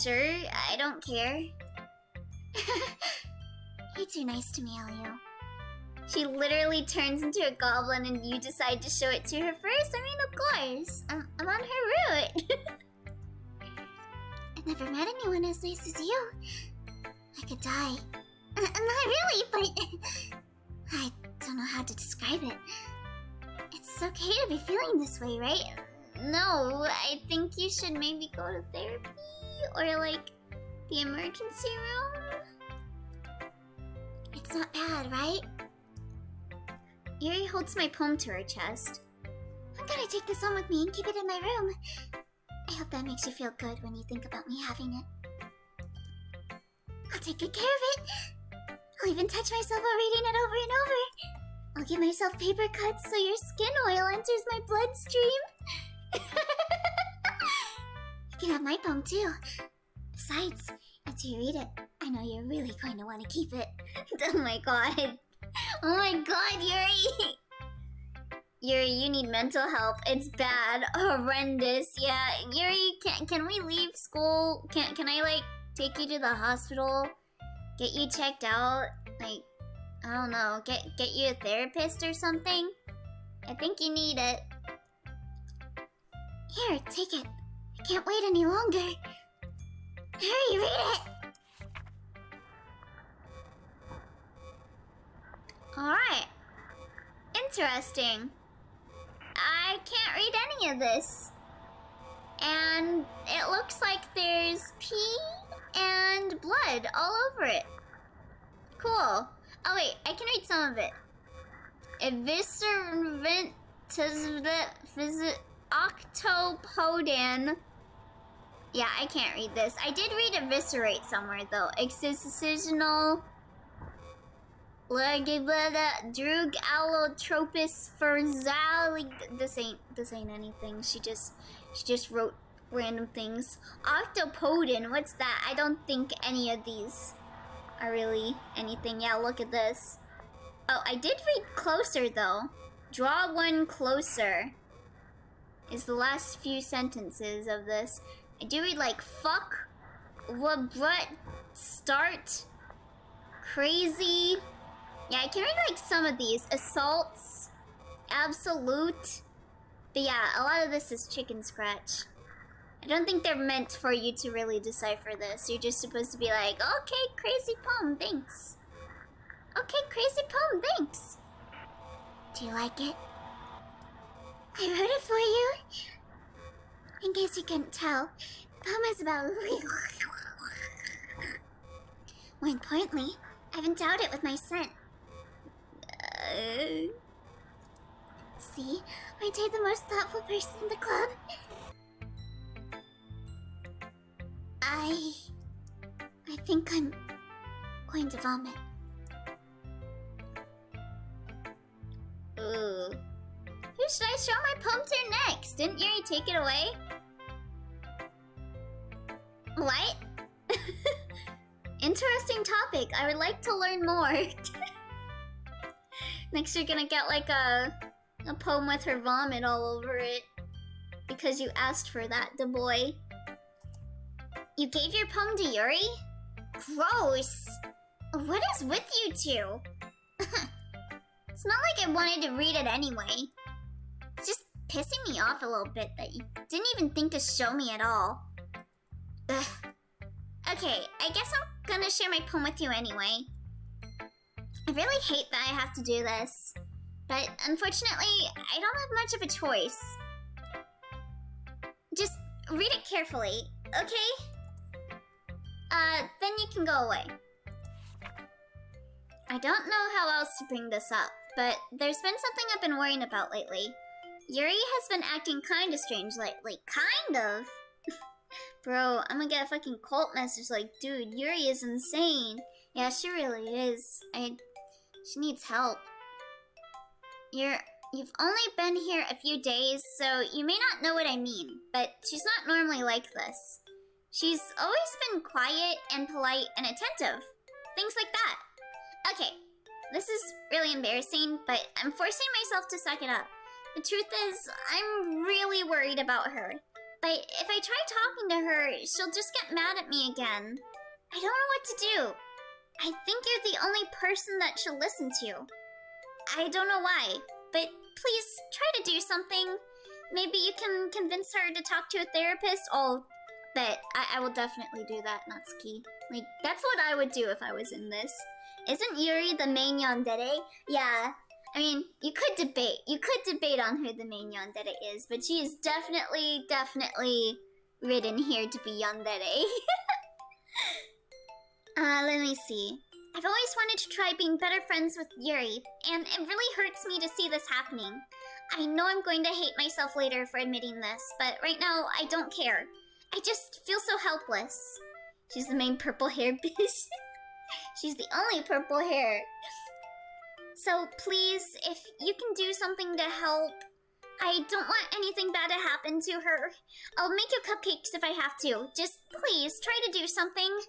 Sure, I don't care. You're too nice to me, Elio. She literally turns into a goblin and you decide to show it to her first? I mean, of course. I'm on her route. I've never met anyone as nice as you. I could die. Not really, but... I don't know how to describe it. It's okay to be feeling this way, right? No, I think you should maybe go to therapy or like the emergency room. It's not bad, right? Yuri holds my poem to her chest. I'm gonna take this home with me and keep it in my room. I hope that makes you feel good when you think about me having it. I'll take good care of it. I'll even touch myself while reading it over and over. I'll give myself paper cuts so your skin oil enters my bloodstream. You can have my poem too. Besides, after you read it, I know you're really going to want to keep it. Oh my god. Oh my god, Yuri! Yuri, you need mental help. It's bad. Horrendous. Yeah, Yuri, can we leave school? Can I, like, take you to the hospital? Get you checked out? Like, I don't know, get you a therapist or something? I think you need it. Here, take it. I can't wait any longer. Hurry, read it! Alright. Interesting. I can't read any of this. And it looks like there's pee and blood all over it. Cool. Oh wait, I can read some of it. Octopodin. Yeah, I can't read this. I did read eviscerate somewhere though. Excisional drug allotropis ferzali. This ain't anything. She just wrote random things. Octopodin, what's that? I don't think any of these are really anything. Yeah, look at this. Oh, I did read closer though. Draw one closer is the last few sentences of this. I do read like fuck, what, start, crazy. Yeah, I can read like some of these. Assaults, absolute. But yeah, a lot of this is chicken scratch. I don't think they're meant for you to really decipher this. You're just supposed to be like, okay, crazy poem, thanks. Okay, crazy poem, thanks. Do you like it? I wrote it for you. In case you couldn't tell, the poem is about... More importantly, I've endowed it with my scent. See? Aren't I the most thoughtful person in the club? I think I'm going to vomit. Ooh. Who should I show my poem to next? Didn't Yuri take it away? What? Interesting topic. I would like to learn more. Next you're gonna get like a poem with her vomit all over it. Because you asked for that, the boy. You gave your poem to Yuri? Gross! What is with you two? It's not like I wanted to read it anyway. It's just pissing me off a little bit that you didn't even think to show me at all. Ugh. Okay, I guess I'm gonna share my poem with you anyway. I really hate that I have to do this. But unfortunately, I don't have much of a choice. Just read it carefully, okay? Then you can go away. I don't know how else to bring this up, but there's been something I've been worrying about lately. Yuri has been acting kinda strange lately. Kind of? Bro, I'm gonna get a fucking cult message like, dude, Yuri is insane. Yeah, she really is. She needs help. You've only been here a few days, so you may not know what I mean, but she's not normally like this. She's always been quiet and polite and attentive. Things like that. Okay, this is really embarrassing, but I'm forcing myself to suck it up. The truth is, I'm really worried about her. But if I try talking to her, she'll just get mad at me again. I don't know what to do. I think you're the only person that she'll listen to. I don't know why, but please try to do something. Maybe you can convince her to talk to a therapist. Oh, but I will definitely do that, Natsuki. Like, that's what I would do if I was in this. Isn't Yuri the main yandere? Yeah. I mean, you could debate on who the main yandere is, but she is definitely written here to be yandere. Let me see. I've always wanted to try being better friends with Yuri, and it really hurts me to see this happening. I know I'm going to hate myself later for admitting this, but right now, I don't care. I just feel so helpless. She's the main purple-haired bitch. She's the only purple hair. So please, if you can do something to help, I don't want anything bad to happen to her. I'll make you cupcakes if I have to. Just please, try to do something.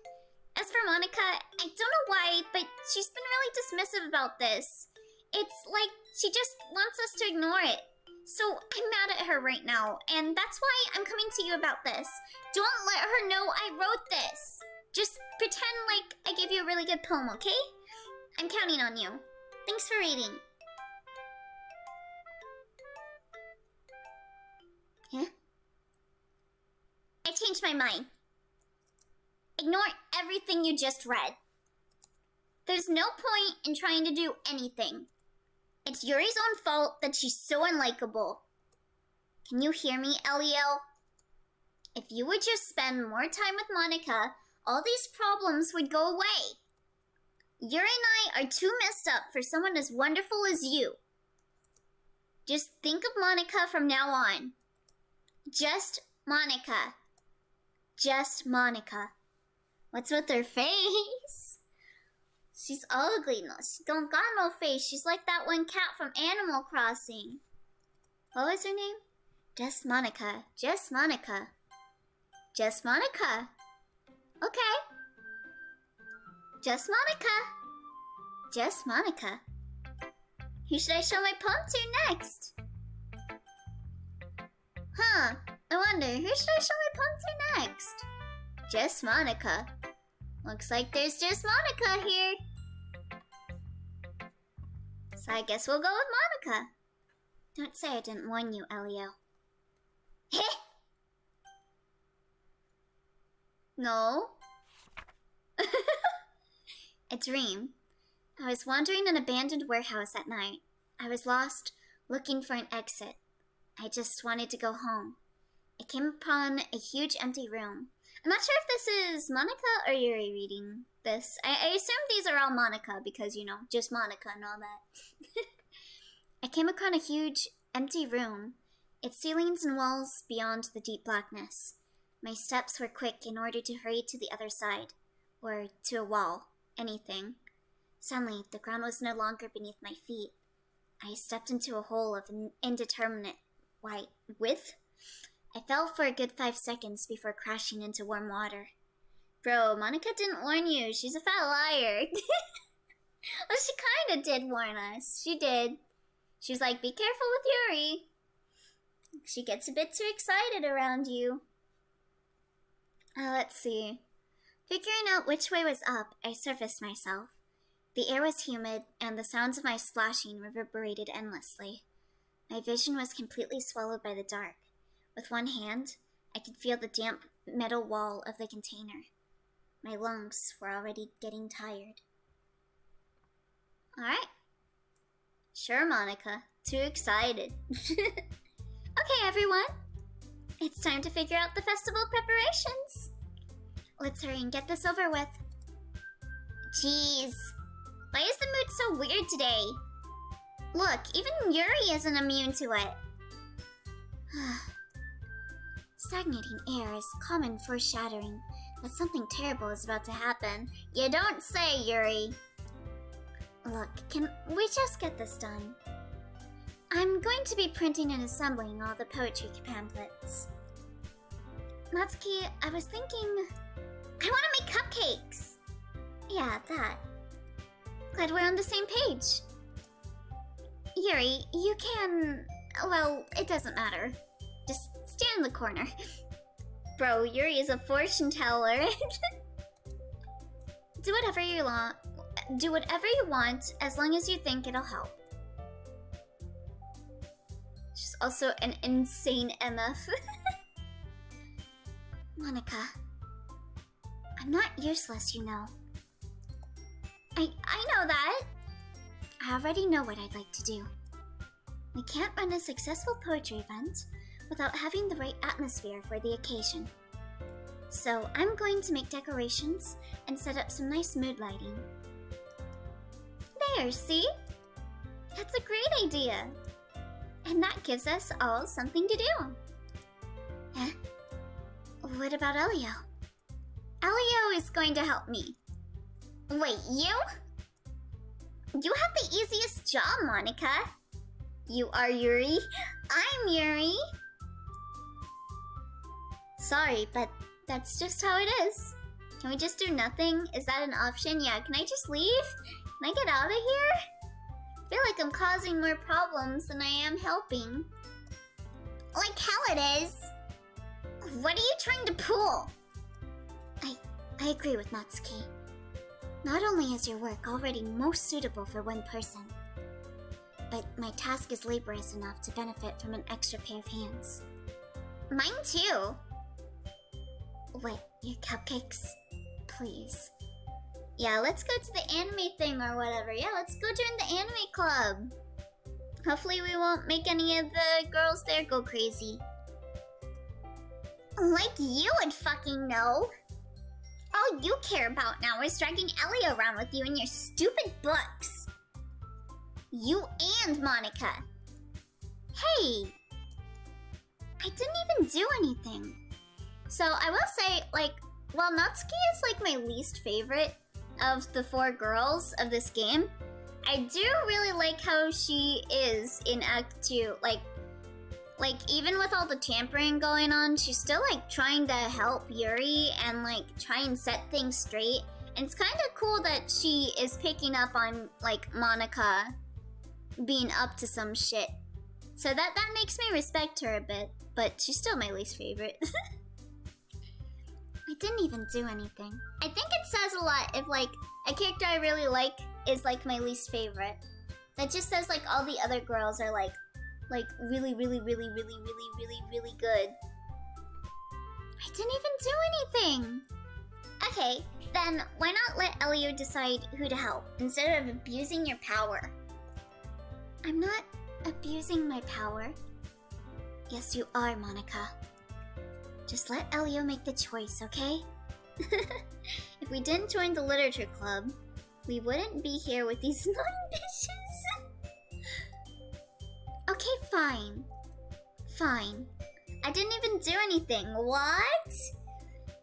As for Monika, I don't know why, but she's been really dismissive about this. It's like she just wants us to ignore it. So I'm mad at her right now, and that's why I'm coming to you about this. Don't let her know I wrote this. Just pretend like I gave you a really good poem, okay? I'm counting on you. Thanks for reading. Huh? I changed my mind. Ignore everything you just read. There's no point in trying to do anything. It's Yuri's own fault that she's so unlikable. Can you hear me, Elio? If you would just spend more time with Monika, all these problems would go away. Yuri and I are too messed up for someone as wonderful as you. Just think of Monika from now on. Just Monika. Just Monika. What's with her face? She's ugly. No, she don't got no face. She's like that one cat from Animal Crossing. What was her name? Just Monika. Just Monika. Just Monika. Okay. Just Monika. Just Monika. Who should I show my poem to next? Huh. I wonder, who should I show my poem to next? Just Monika. Looks like there's just Monika here. So I guess we'll go with Monika. Don't say I didn't warn you, Elio. Heh! No. A dream. I was wandering an abandoned warehouse at night. I was lost, looking for an exit. I just wanted to go home. I came upon a huge empty room. I'm not sure if this is Monika or Yuri reading this. I assume these are all Monika because, you know, just Monika and all that. I came upon a huge empty room, its ceilings and walls beyond the deep blackness. My steps were quick in order to hurry to the other side, or to a wall, anything. Suddenly, the ground was no longer beneath my feet. I stepped into a hole of an indeterminate width. I fell for a good 5 seconds before crashing into warm water. Bro, Monika didn't warn you. She's a fat liar. Well, she kinda did warn us. She did. She was like, be careful with Yuri. She gets a bit too excited around you. Let's see. Figuring out which way was up, I surfaced myself. The air was humid, and the sounds of my splashing reverberated endlessly. My vision was completely swallowed by the dark. With one hand, I could feel the damp metal wall of the container. My lungs were already getting tired. Alright. Sure, Monika. Too excited. Okay, everyone. It's time to figure out the festival preparations. Let's hurry and get this over with. Jeez. Why is the mood so weird today? Look, even Yuri isn't immune to it. Stagnating air is common foreshadowing that something terrible is about to happen. You don't say, Yuri. Look, can we just get this done? I'm going to be printing and assembling all the poetry pamphlets. Natsuki, I was thinking... I want to make cupcakes! Yeah, that. Glad we're on the same page. Yuri, you can... Well, it doesn't matter. Just stand in the corner. Bro, Yuri is a fortune teller. Do whatever you want. Do whatever you want, as long as you think it'll help. She's also an insane MF. Monika, I'm not useless, you know. I know that. I already know what I'd like to do. We can't run a successful poetry event without having the right atmosphere for the occasion. So I'm going to make decorations and set up some nice mood lighting. There, see? That's a great idea. And that gives us all something to do. Huh? What about Elio? Elio is going to help me. Wait, you? You have the easiest job, Monika. You are Yuri. I'm Yuri. Sorry, but that's just how it is. Can we just do nothing? Is that an option? Yeah, can I just leave? Can I get out of here? feel like I'm causing more problems than I am helping. Like hell it is. What are you trying to pull? I agree with Natsuki. Not only is your work already most suitable for one person, but my task is laborious enough to benefit from an extra pair of hands. Mine too. What, your cupcakes? Please. Yeah, let's go to the anime thing or whatever. Yeah, let's go join the anime club. Hopefully we won't make any of the girls there go crazy. Like you would fucking know. All you care about now is dragging Ellie around with you in your stupid books. You and Monika. Hey! I didn't even do anything. So I will say, like, while Natsuki is like my least favorite of the 4 girls of this game, I do really like how she is in Act 2. Like even with all the tampering going on, she's still like trying to help Yuri and like try and set things straight. And it's kind of cool that she is picking up on like Monika being up to some shit. So that makes me respect her a bit, but she's still my least favorite. I didn't even do anything. I think it says a lot if like a character I really like is like my least favorite. That just says like all the other girls are like really good. I didn't even do anything. Okay, then why not let Elio decide who to help instead of abusing your power? I'm not abusing my power. Yes, you are, Monika. Just let Elio make the choice, okay? If we didn't join the literature club, we wouldn't be here with these 9 dishes. Okay, fine. Fine. I didn't even do anything. What?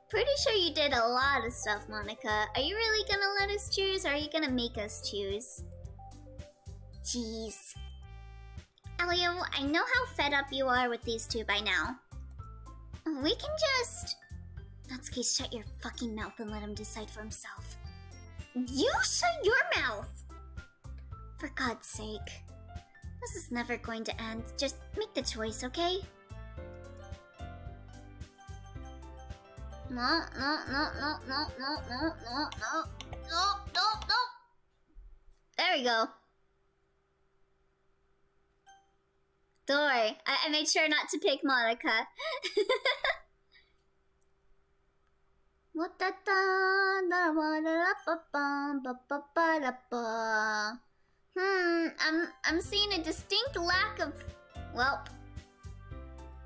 Pretty sure you did a lot of stuff, Monika. Are you really gonna let us choose, or are you gonna make us choose? Jeez. Elio, I know how fed up you are with these 2 by now. We can just... Natsuki, shut your fucking mouth and let him decide for himself. You shut your mouth! For God's sake. This is never going to end. Just make the choice, okay? No. There we go. Don't worry, I made sure not to pick Monika. I'm seeing a distinct lack of... Well...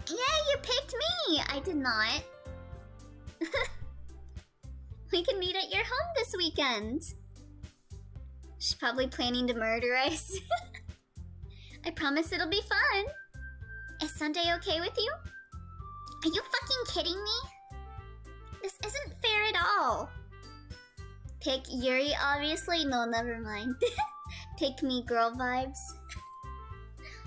Yeah, you picked me! I did not. We can meet at your home this weekend. She's probably planning to murder us. I promise it'll be fun. Is Sunday okay with you? Are you fucking kidding me? This isn't fair at all. Pick Yuri, obviously? No, never mind. Pick me, girl vibes.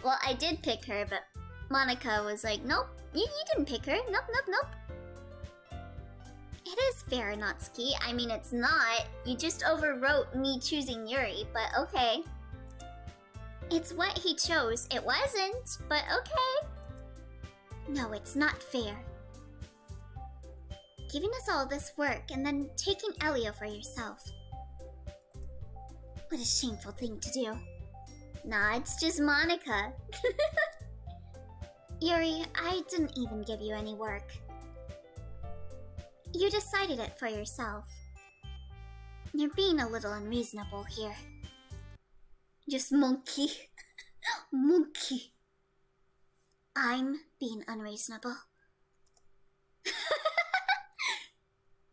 Well, I did pick her, but Monika was like, nope, you didn't pick her. Nope. It is fair, Natsuki. I mean, it's not. You just overwrote me choosing Yuri, but okay. It's what he chose. It wasn't, but okay. No, it's not fair. Giving us all this work and then taking Elio for yourself. What a shameful thing to do. Nah, it's just Monika. Yuri, I didn't even give you any work. You decided it for yourself. You're being a little unreasonable here. Just monkey. Monkey. I'm being unreasonable.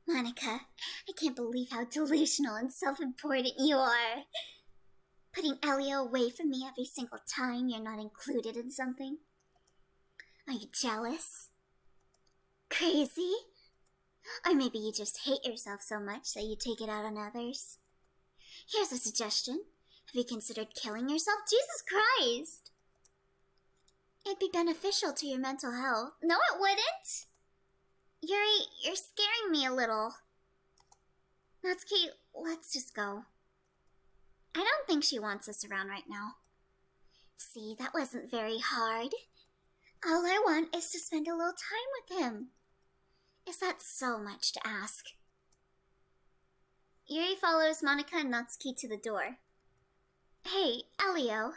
Monika, I can't believe how delusional and self-important you are. Putting Elio away from me every single time you're not included in something. Are you jealous? Crazy? Or maybe you just hate yourself so much that you take it out on others. Here's a suggestion. Have you considered killing yourself? Jesus Christ! It'd be beneficial to your mental health. No, it wouldn't! Yuri, you're scaring me a little. Natsuki, let's just go. I don't think she wants us around right now. See, that wasn't very hard. All I want is to spend a little time with him. Is that so much to ask? Yuri follows Monika and Natsuki to the door. Hey, Elio.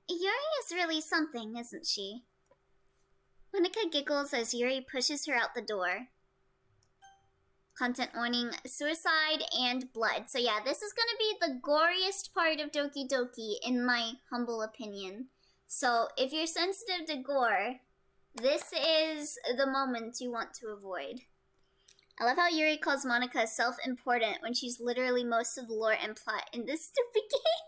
Yuri is really something, isn't she? Monika giggles as Yuri pushes her out the door. Content warning, suicide and blood. So yeah, this is gonna be the goriest part of Doki Doki, in my humble opinion. So if you're sensitive to gore, this is the moment you want to avoid. I love how Yuri calls Monika self-important when she's literally most of the lore and plot in this stupid game.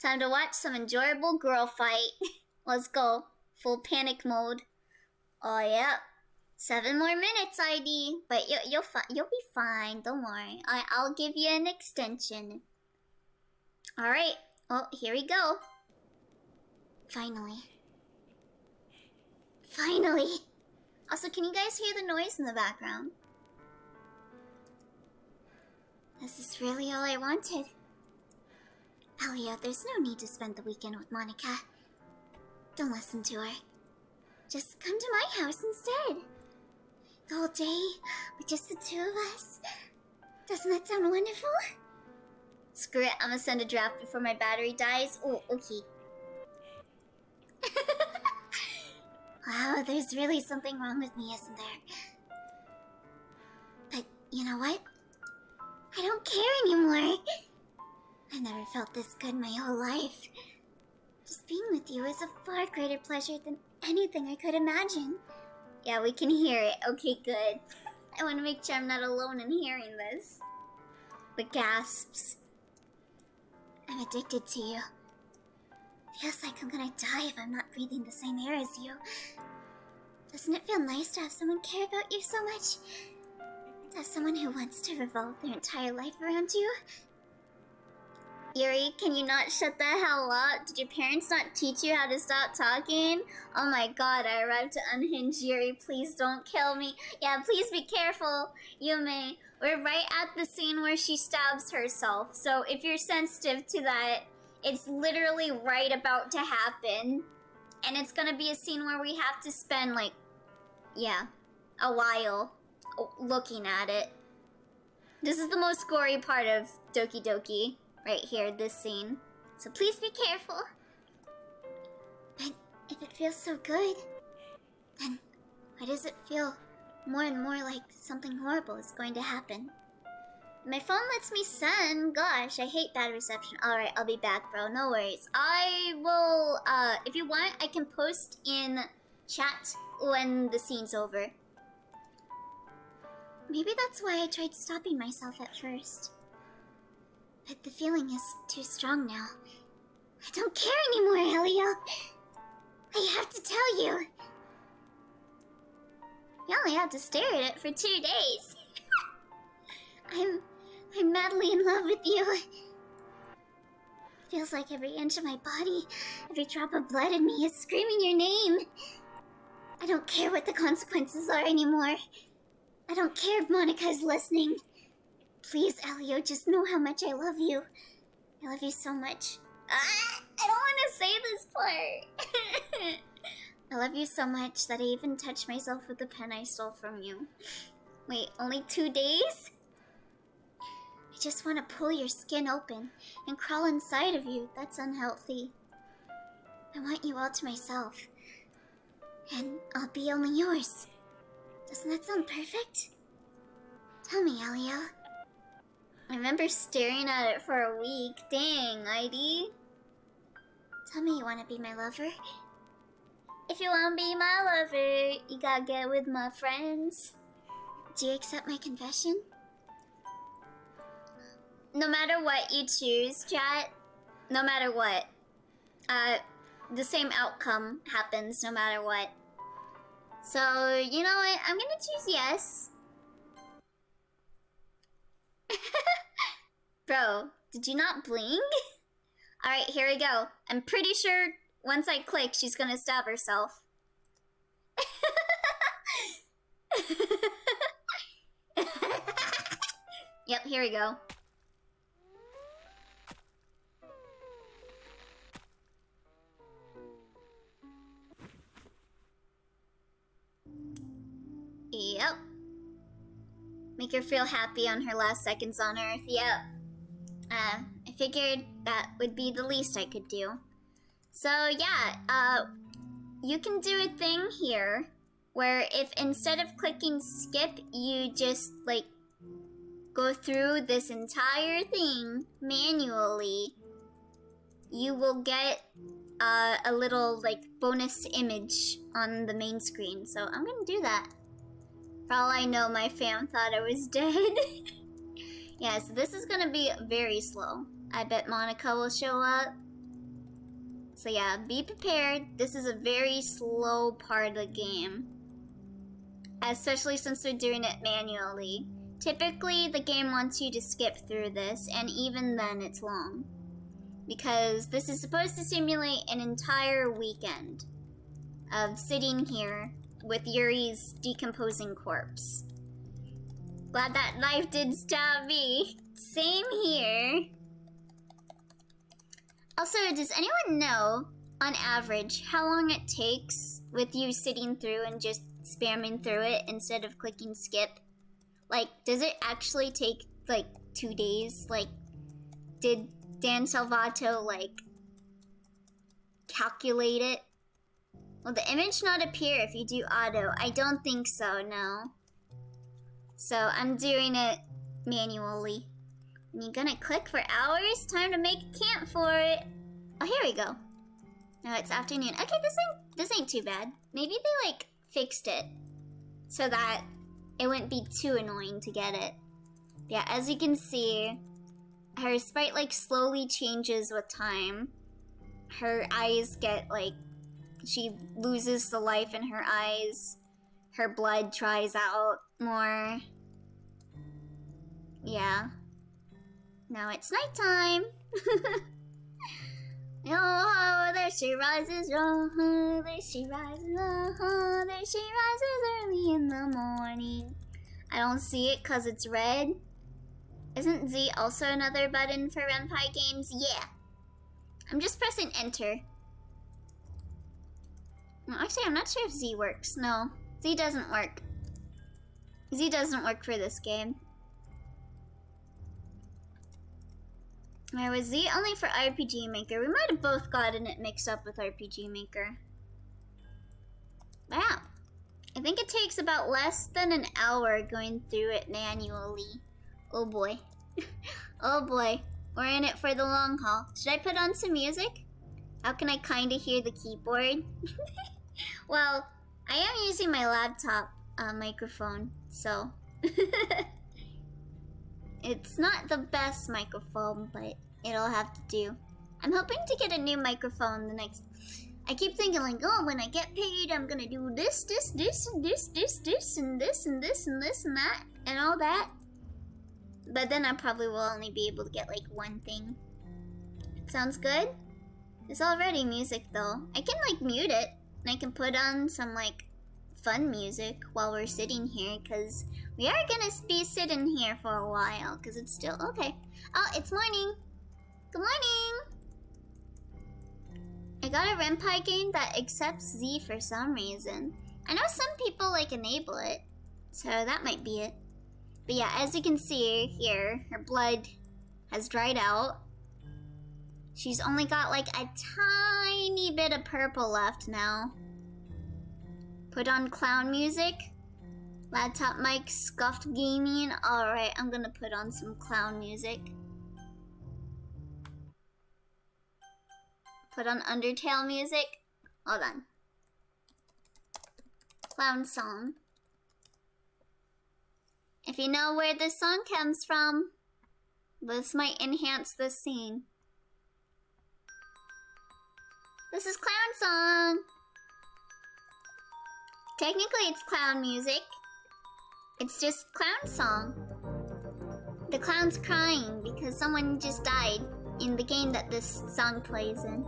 Time to watch some enjoyable girl fight. Let's go. Full panic mode. Oh yeah. 7 more minutes, ID. But you'll be fine. Don't worry. I'll give you an extension. All right. Well, here we go. Finally. Finally. Also, can you guys hear the noise in the background? This is really all I wanted. Elliot, there's no need to spend the weekend with Monika. Don't listen to her. Just come to my house instead. The whole day with just the two of us. Doesn't that sound wonderful? Screw it, I'm gonna send a draft before my battery dies. Oh, okay. Wow, there's really something wrong with me, isn't there? But you know what? I don't care anymore. I've never felt this good my whole life. Just being with you is a far greater pleasure than anything I could imagine. Yeah, we can hear it. Okay, good. I want to make sure I'm not alone in hearing this. The gasps. I'm addicted to you. Feels like I'm gonna die if I'm not breathing the same air as you. Doesn't it feel nice to have someone care about you so much? To have someone who wants to revolve their entire life around you? Yuri, can you not shut the hell up? Did your parents not teach you how to stop talking? Oh my god, I arrived to unhinge Yuri. Please don't kill me. Yeah, please be careful, Yume. We're right at the scene where she stabs herself. So if you're sensitive to that, it's literally right about to happen. And it's gonna be a scene where we have to spend, like, yeah, a while looking at it. This is the most gory part of Doki Doki. Right here, this scene. So please be careful. But if it feels so good, then why does it feel more and more like something horrible is going to happen? My phone lets me send. Gosh, I hate bad reception. Alright, I'll be back, bro. No worries. I will, if you want, I can post in chat when the scene's over. Maybe that's why I tried stopping myself at first. But the feeling is too strong now. I don't care anymore, Elio. I have to tell you. You only have to stare at it for 2 days. I'm madly in love with you. Feels like every inch of my body, every drop of blood in me is screaming your name. I don't care what the consequences are anymore. I don't care if Monika is listening. Please, Elio, just know how much I love you. I love you so much. I don't want to say this part. I love you so much that I even touched myself with the pen I stole from you. Wait, only 2 days? I just want to pull your skin open and crawl inside of you. That's unhealthy. I want you all to myself. And I'll be only yours. Doesn't that sound perfect? Tell me, Elio. I remember staring at it for a week. Dang, ID. Tell me you want to be my lover. If you want to be my lover, you gotta get with my friends. Do you accept my confession? No matter what you choose, chat. No matter what. The same outcome happens no matter what. So, you know what? I'm gonna choose yes. Bro, did you not blink? Alright, here we go. I'm pretty sure once I click, she's gonna stab herself. Yep, here we go. Yep. Make her feel happy on her last seconds on Earth. Yep. I figured that would be the least I could do. So yeah, you can do a thing here where if instead of clicking skip, you just like go through this entire thing manually, you will get a little like bonus image on the main screen. So I'm gonna do that. For all I know, my fam thought I was dead. Yeah, so this is gonna be very slow. I bet Monika will show up. So yeah, be prepared. This is a very slow part of the game. Especially since we're doing it manually. Typically, the game wants you to skip through this, and even then it's long. Because this is supposed to simulate an entire weekend of sitting here with Yuri's decomposing corpse. Glad that knife did stab me. Same here. Also, does anyone know, on average, how long it takes with you sitting through and just spamming through it instead of clicking skip? Like, does it actually take, like, 2 days? Like, did Dan Salvato, like, calculate it? Will the image not appear if you do auto? I don't think so, no. So, I'm doing it manually. And you're gonna click for hours? Time to make a camp for it. Oh, here we go. No, it's afternoon. Okay, this ain't too bad. Maybe they, like, fixed it so that it wouldn't be too annoying to get it. Yeah, as you can see, her sprite, like, slowly changes with time. Her eyes get, like, she loses the life in her eyes. Her blood dries out more. Yeah. Now it's nighttime. Oh, there she rises, oh, there she rises, oh, there she rises early in the morning. I don't see it because it's red. Isn't Z also another button for Renpai games? Yeah. I'm just pressing enter. No, actually, I'm not sure if Z works. No, Z doesn't work. Z doesn't work for this game. Where was Z only for RPG Maker? We might have both gotten it mixed up with RPG Maker. Wow. I think it takes about less than an hour going through it manually. Oh boy. Oh boy. We're in it for the long haul. Should I put on some music? How can I kinda hear the keyboard? Well, I am using my laptop microphone, so... It's not the best microphone, but it'll have to do. I'm hoping to get a new microphone the next... I keep thinking like, oh, when I get paid, I'm gonna do this, and this, and this, and this, and this, and this, and that, and all that. But then I probably will only be able to get like one thing. Sounds good? It's already music though. I can like mute it, and I can put on some like fun music while we're sitting here, because we are gonna be sitting here for a while, because it's still okay. Oh, it's morning. Good morning. I got a Renpai game that accepts Z for some reason. I know some people like enable it, so that might be it. But yeah, as you can see here, her blood has dried out. She's only got like a tiny bit of purple left now. Put on clown music. Laptop mic, scuffed gaming. Alright, I'm gonna put on some clown music. Put on Undertale music. Hold on. Clown song. If you know where this song comes from, this might enhance the scene. This is clown song. Technically it's clown music. It's just clown song. The clown's crying because someone just died in the game that this song plays in.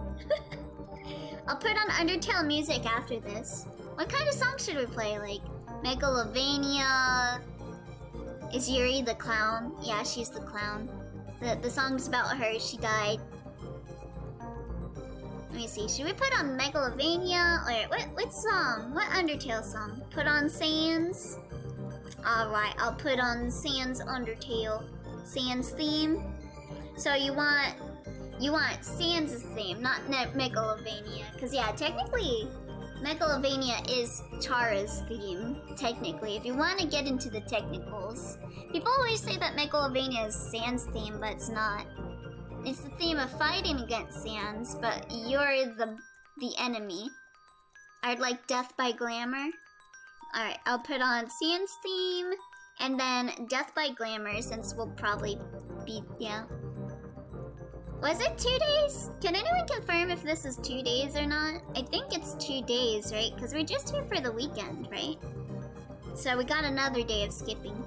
I'll put on Undertale music after this. What kind of song should we play? Like Megalovania? Is Yuri the clown? Yeah, she's the clown. The song's about her. She died. Let me see. Should we put on Megalovania? Or what song? What Undertale song? Put on Sans? Alright, I'll put on Sans Undertale. Sans theme. So you want Sans' theme, not Megalovania. Because yeah, technically, Megalovania is Chara's theme, technically. If you want to get into the technicals. People always say that Megalovania is Sans' theme, but it's not. It's the theme of fighting against Sans, but you're the enemy. I'd like Death by Glamour. Alright, I'll put on Sans theme, and then Death by Glamour, since we'll probably be, yeah. Was it 2 days? Can anyone confirm if this is 2 days or not? I think it's 2 days, right? Because we're just here for the weekend, right? So we got another day of skipping.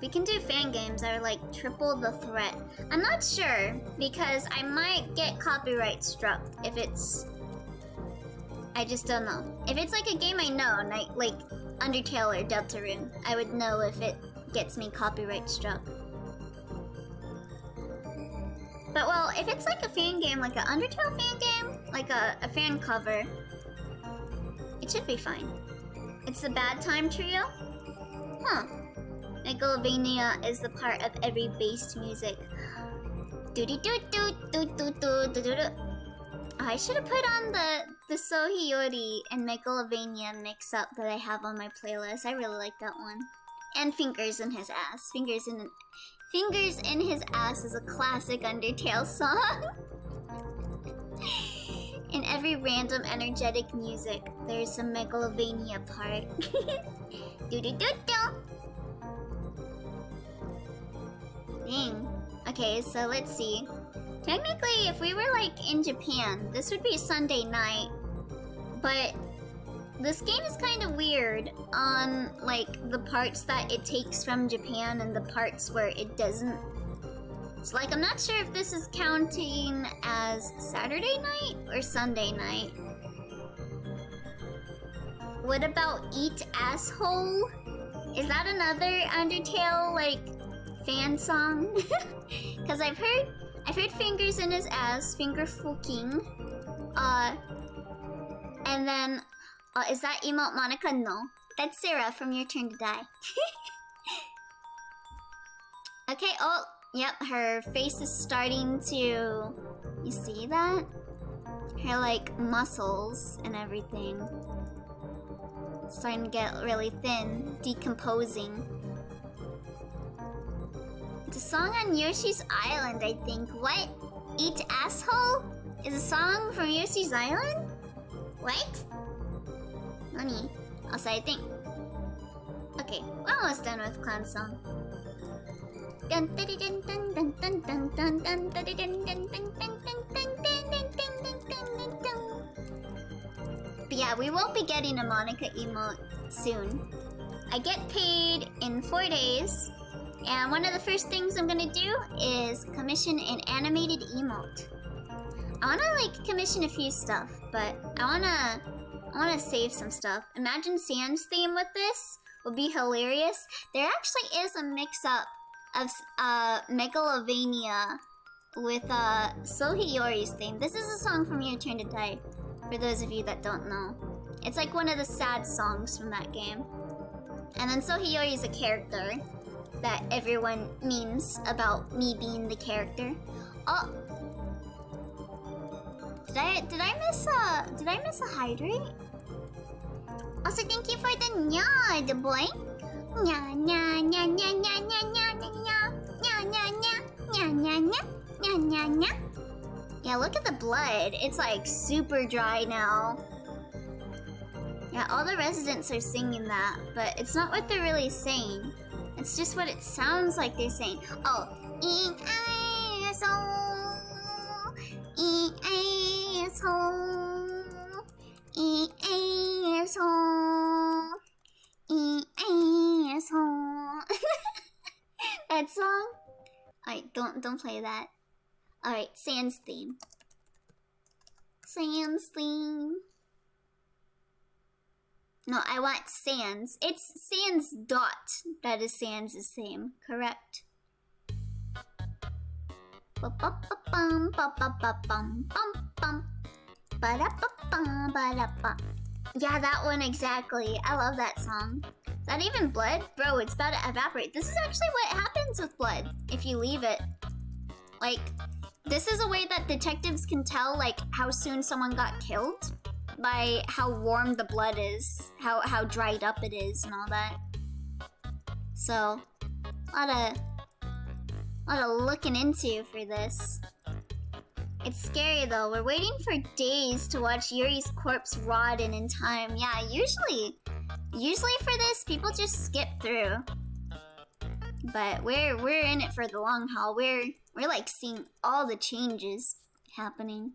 We can do fan games that are like triple the threat. I'm not sure, because I might get copyright struck if it's... I just don't know. If it's like a game I know, like Undertale or Deltarune, I would know if it gets me copyright struck. But well, if it's like a fan game, like an Undertale fan game, like a fan cover, it should be fine. It's the Bad Time Trio? Huh. Megalovania is the part of every bass music. Do-do-do-do-do-do-do-do-do. I should have put on the Sohiyori and Megalovania mix-up that I have on my playlist. I really like that one. And Fingers in His Ass. Fingers in His Ass is a classic Undertale song. In every random energetic music, there's a Megalovania part. Do-do-do-do. Dang. Okay, so let's see. Technically, if we were like in Japan, this would be Sunday night. But this game is kind of weird on like the parts that it takes from Japan and the parts where it doesn't. It's like I'm not sure if this is counting as Saturday night or Sunday night. What about Eat Asshole? Is that another Undertale like fan song? Because I've heard Fingers in His Ass, Finger Fucking. And then is that emote Monika? No. That's Sarah from Your Turn to Die. Okay, oh, yep, her face is starting to... You see that? Her, like, muscles and everything. It's starting to get really thin, decomposing. It's a song on Yoshi's Island, I think. What? Eat Asshole? Is a song from Yoshi's Island? What? Nani? Also, I think. Okay, we're almost done with Clown Song. But yeah, we won't be getting a Monika emote soon. I get paid in 4 days, and one of the first things I'm gonna do is commission an animated emote. I wanna like commission a few stuff, but I wanna save some stuff. Imagine Sans theme with this would be hilarious. There actually is a mix-up of Megalovania with Sohiyori's theme. This is a song from Your Turn to Die, for those of you that don't know. It's like one of the sad songs from that game. And then Sohiyori is a character that everyone memes about me being the character. Oh, did I miss a hydrate? Also, thank you for the nya, the boy. Nya nya nya nya nya nya nya nya nya nya nya nya nya nya nya nya. Yeah, look at the blood. It's like super dry now. Yeah, all the residents are singing that, but it's not what they're really saying. It's just what it sounds like they're saying. Oh, eat asshole, eat asshole, eat asshole, eat asshole. That song? Alright, don't play that. Alright, Sans theme. Sans theme. No, I want Sans. It's Sans dot that is Sans' theme, correct? Ba-ba-ba-bum, ba-ba-ba-bum, bum, bum. Ba-da-ba-bum, ba-da-ba. Yeah, that one exactly. I love that song. that even blood? Bro, it's about to evaporate. This is actually what happens with blood if you leave it. Like, this is a way that detectives can tell, like, how soon someone got killed by how warm the blood is, how dried up it is and all that. So, a lot of looking into for this. It's scary though. We're waiting for days to watch Yuri's corpse rot in time. Yeah, usually for this, people just skip through. But we're in it for the long haul. We're like seeing all the changes happening.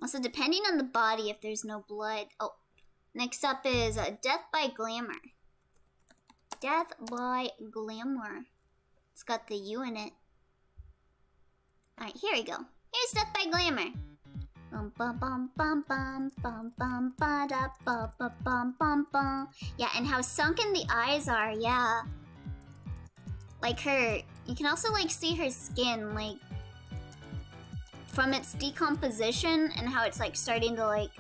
Also, depending on the body, if there's no blood. Oh, next up is Death by Glamour. Death by Glamour. It's got the U in it. Alright, here we go. Here's Death by Glamour. Bum bum bum bum bum bum bum ba da ba ba bum bum bum. Yeah, and how sunken the eyes are, yeah. Like her, you can also like see her skin, like from its decomposition and how it's like starting to like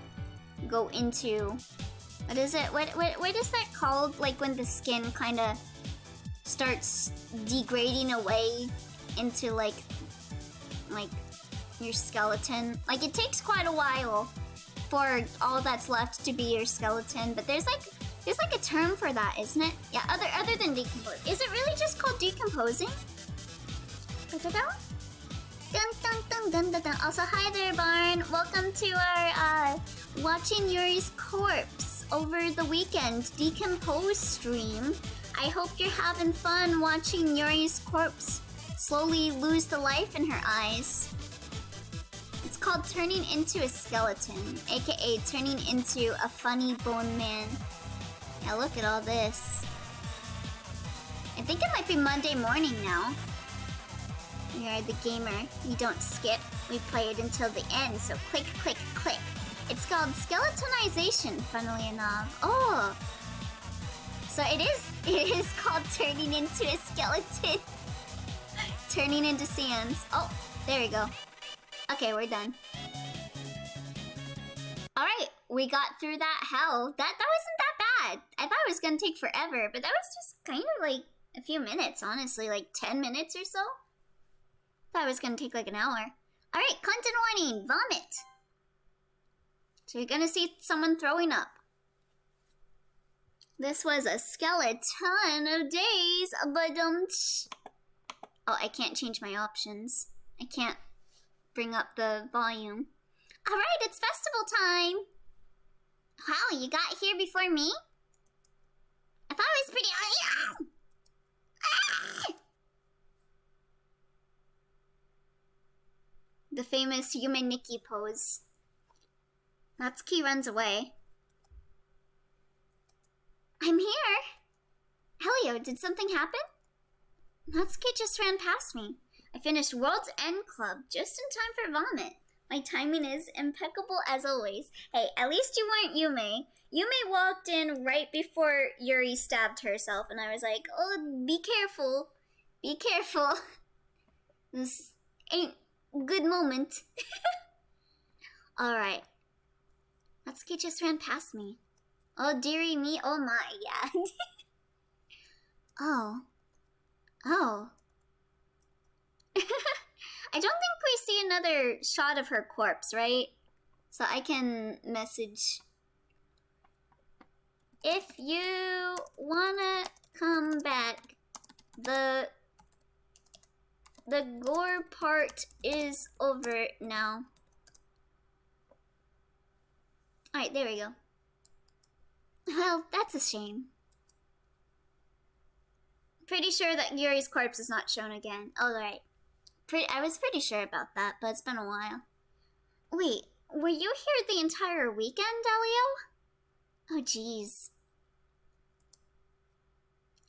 go into, what is it? What is that called? Like when the skin kind of starts degrading away into like your skeleton. Like it takes quite a while for all that's left to be your skeleton, but there's like a term for that, isn't it? Yeah, other than decompose. Is it really just called decomposing? Also, hi there, Barn. Welcome to our watching Yuri's corpse over the weekend decompose stream. I hope you're having fun watching Yuri's corpse slowly lose the life in her eyes. It's called turning into a skeleton, aka turning into a funny bone man. Yeah, look at all this. I think it might be Monday morning now. We are the gamer. We don't skip. We play it until the end, so click, click, click. It's called skeletonization, funnily enough. Oh! So it is called turning into a skeleton. Turning into sands. Oh, there we go. Okay, we're done. Alright, we got through that hell. That wasn't that bad. I thought it was gonna take forever, but that was just kind of like a few minutes, honestly. Like 10 minutes or so. Thought it was gonna take like an hour. Alright, content warning, vomit. So you're gonna see someone throwing up. This was a skeleton of days, but oh, I can't change my options. I can't bring up the volume. Alright, it's festival time! Wow, you got here before me? I thought it was pretty... The famous Yume Nikki pose. Natsuki runs away. I'm here! Helio, did something happen? Natsuki just ran past me. I finished World's End Club just in time for vomit. My timing is impeccable as always. Hey, at least you weren't Yume. Yume walked in right before Yuri stabbed herself, and I was like, oh, be careful. Be careful. This ain't a good moment. Alright. Natsuki just ran past me. Oh, dearie me, oh my, yeah. Oh. Oh. I don't think we see another shot of her corpse, right? So I can message. If you wanna come back, the gore part is over now. Alright, there we go. Well, that's a shame. Pretty sure that Yuri's corpse is not shown again. Alright. I was pretty sure about that, but it's been a while. Wait, were you here the entire weekend, Elio? Oh, jeez.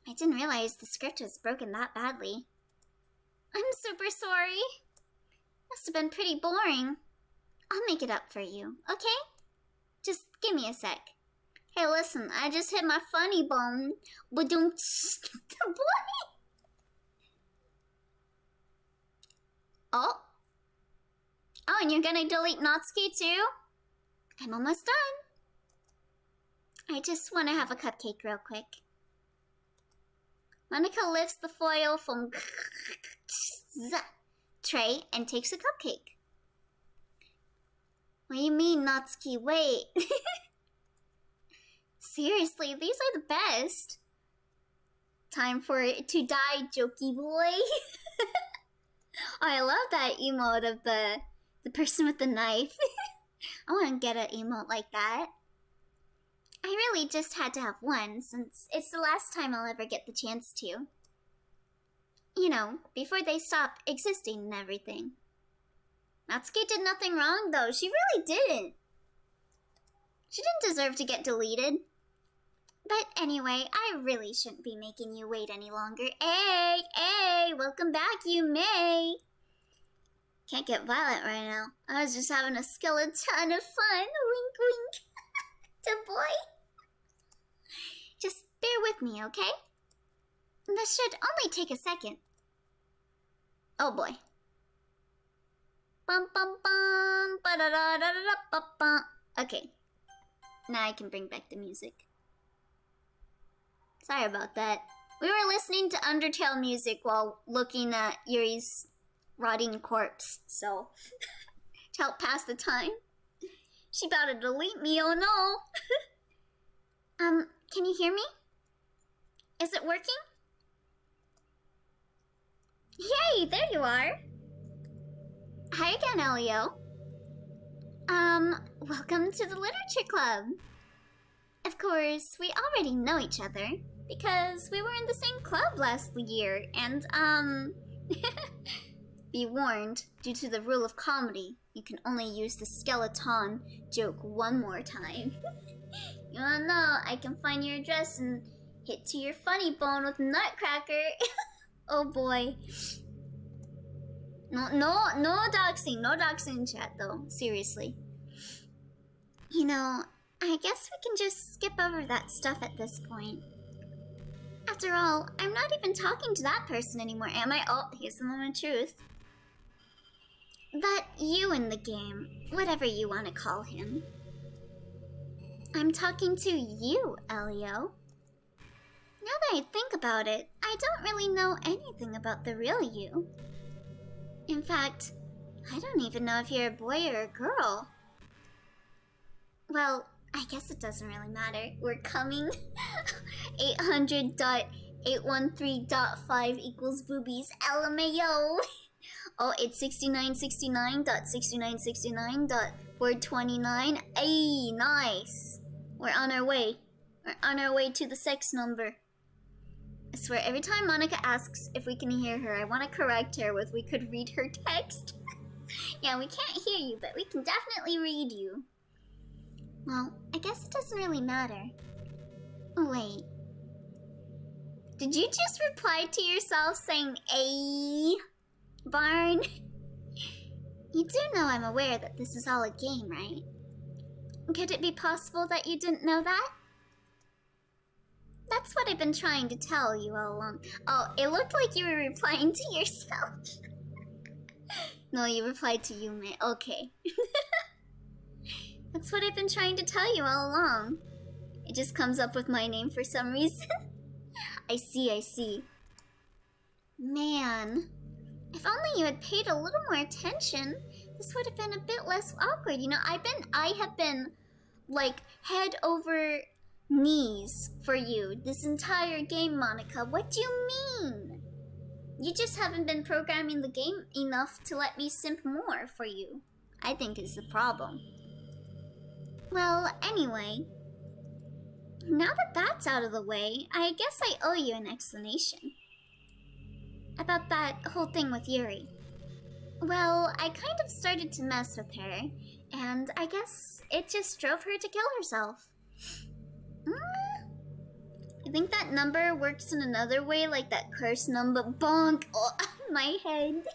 I didn't realize the script was broken that badly. I'm super sorry. Must have been pretty boring. I'll make it up for you, okay? Just give me a sec. Hey, listen, I just hit my funny bone. Ba-doom. Oh. Oh, and you're gonna delete Natsuki too? I'm almost done. I just want to have a cupcake real quick. Monika lifts the foil from tray and takes a cupcake. What do you mean, Natsuki? Wait. Seriously, these are the best. Time for it to die, jokey boy. Oh, I love that emote of the person with the knife. I want to get an emote like that. I really just had to have one, since it's the last time I'll ever get the chance to. You know, before they stop existing and everything. Natsuki did nothing wrong, though. She really didn't. She didn't deserve to get deleted. But anyway, I really shouldn't be making you wait any longer. Hey, welcome back, you May. Can't get violent right now. I was just having a skeleton of fun. Wink, wink. To boy. Just bear with me, okay? This should only take a second. Oh boy. Bum bum bum ba da da da da ba bum. Okay. Now I can bring back the music. Sorry about that. We were listening to Undertale music while looking at Yuri's rotting corpse, so to help pass the time. She about to delete me, oh no! Can you hear me? Is it working? Yay, there you are! Hi again, Elio. Welcome to the Literature Club. Of course, we already know each other, because we were in the same club last year, and, be warned, due to the rule of comedy, you can only use the skeleton joke one more time. You wanna know, I can find your address and hit to your funny bone with Nutcracker. Oh boy. No doxing chat though, seriously. You know, I guess we can just skip over that stuff at this point. After all, I'm not even talking to that person anymore, am I? Oh, here's the moment of truth. That you in the game, whatever you want to call him. I'm talking to you, Elio. Now that I think about it, I don't really know anything about the real you. In fact, I don't even know if you're a boy or a girl. Well, I guess it doesn't really matter. We're coming. 800.813.5 equals boobies. LMAO. Oh, it's 6969.6969.429. Ayy, nice. We're on our way. We're on our way to the sex number. I swear, every time Monika asks if we can hear her, I want to correct her with we could read her text. Yeah, we can't hear you, but we can definitely read you. Well, I guess it doesn't really matter. Wait. Did you just reply to yourself saying, "Ayy, Barn"? You do know I'm aware that this is all a game, right? Could it be possible that you didn't know that? That's what I've been trying to tell you all along. Oh, it looked like you were replying to yourself. No, you replied to Yume. Okay. That's what I've been trying to tell you all along. It just comes up with my name for some reason. I see. Man. If only you had paid a little more attention, this would have been a bit less awkward. You know, I have been, like, head over knees for you this entire game, Monika. What do you mean? You just haven't been programming the game enough to let me simp more for you, I think is the problem. Well, anyway, now that that's out of the way, I guess I owe you an explanation. About that whole thing with Yuri. Well, I kind of started to mess with her, and I guess it just drove her to kill herself. You think that number works in another way, like that curse number? Bonk! Oh, my head.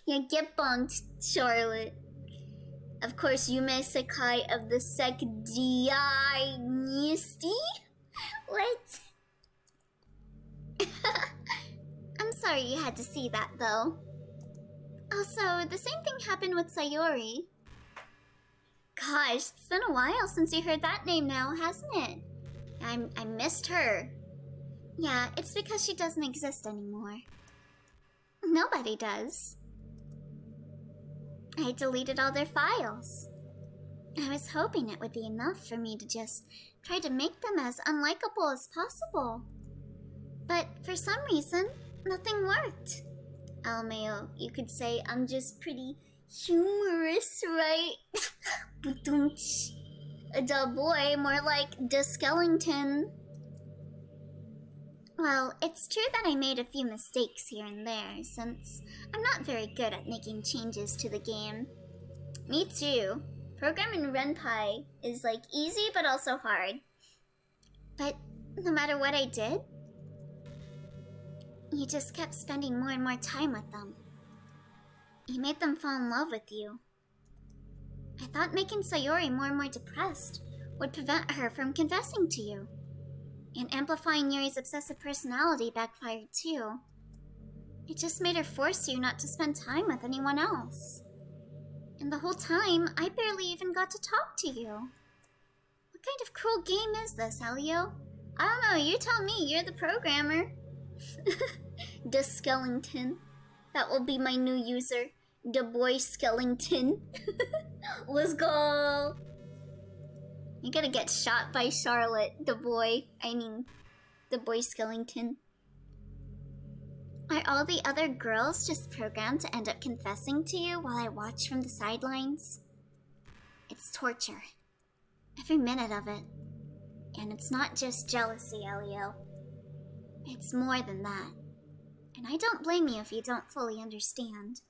Yeah, get bonked, Charlotte. Of course, Yume Sekai of the Dynasty? What? I'm sorry you had to see that, though. Also, the same thing happened with Sayori. Gosh, it's been a while since you heard that name now, hasn't it? I missed her. Yeah, it's because she doesn't exist anymore. Nobody does. I deleted all their files. I was hoping it would be enough for me to just try to make them as unlikable as possible. But for some reason, nothing worked. LMAO, you could say I'm just pretty humorous, right? Duh boy, more like the skeleton. Well, it's true that I made a few mistakes here and there, since I'm not very good at making changes to the game. Me too. Programming Renpai is like easy but also hard. But no matter what I did, you just kept spending more and more time with them. You made them fall in love with you. I thought making Sayori more and more depressed would prevent her from confessing to you. And amplifying Yuri's obsessive personality backfired too. It just made her force you not to spend time with anyone else. And the whole time, I barely even got to talk to you. What kind of cruel game is this, Elio? I don't know, you tell me, you're the programmer. The skeleton. That will be my new user. The boy skeleton. Let's go! You're gonna get shot by Charlotte, the boy skeleton. Are all the other girls just programmed to end up confessing to you while I watch from the sidelines? It's torture. Every minute of it. And it's not just jealousy, Elio. It's more than that. And I don't blame you if you don't fully understand.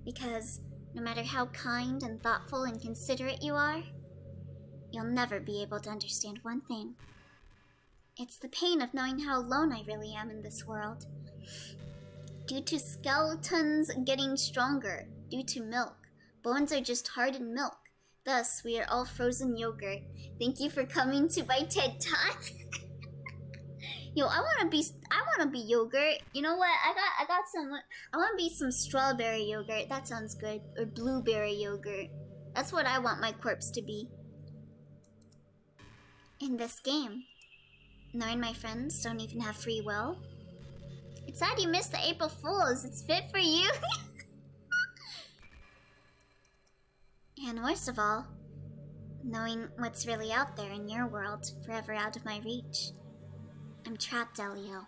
Because no matter how kind and thoughtful and considerate you are, you'll never be able to understand one thing. It's the pain of knowing how alone I really am in this world. Due to skeletons getting stronger, due to milk, bones are just hardened milk. Thus, we are all frozen yogurt. Thank you for coming to my TED Talk. Yo, I wanna be yogurt. You know what? I got some. I wanna be some strawberry yogurt. That sounds good. Or blueberry yogurt. That's what I want my corpse to be. In this game, knowing my friends don't even have free will. It's sad you missed the April Fools. It's fit for you. And worst of all, knowing what's really out there in your world, forever out of my reach. I'm trapped, Elio.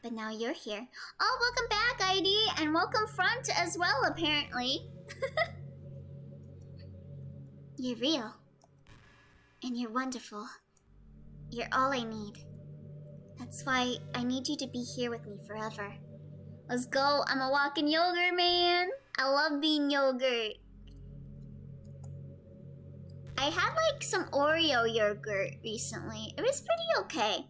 But now you're here. Oh, welcome back, ID, and welcome front as well, apparently. You're real. And you're wonderful. You're all I need. That's why I need you to be here with me forever. Let's go. I'm a walking yogurt man. I love being yogurt. I had like some Oreo yogurt recently. It was pretty okay.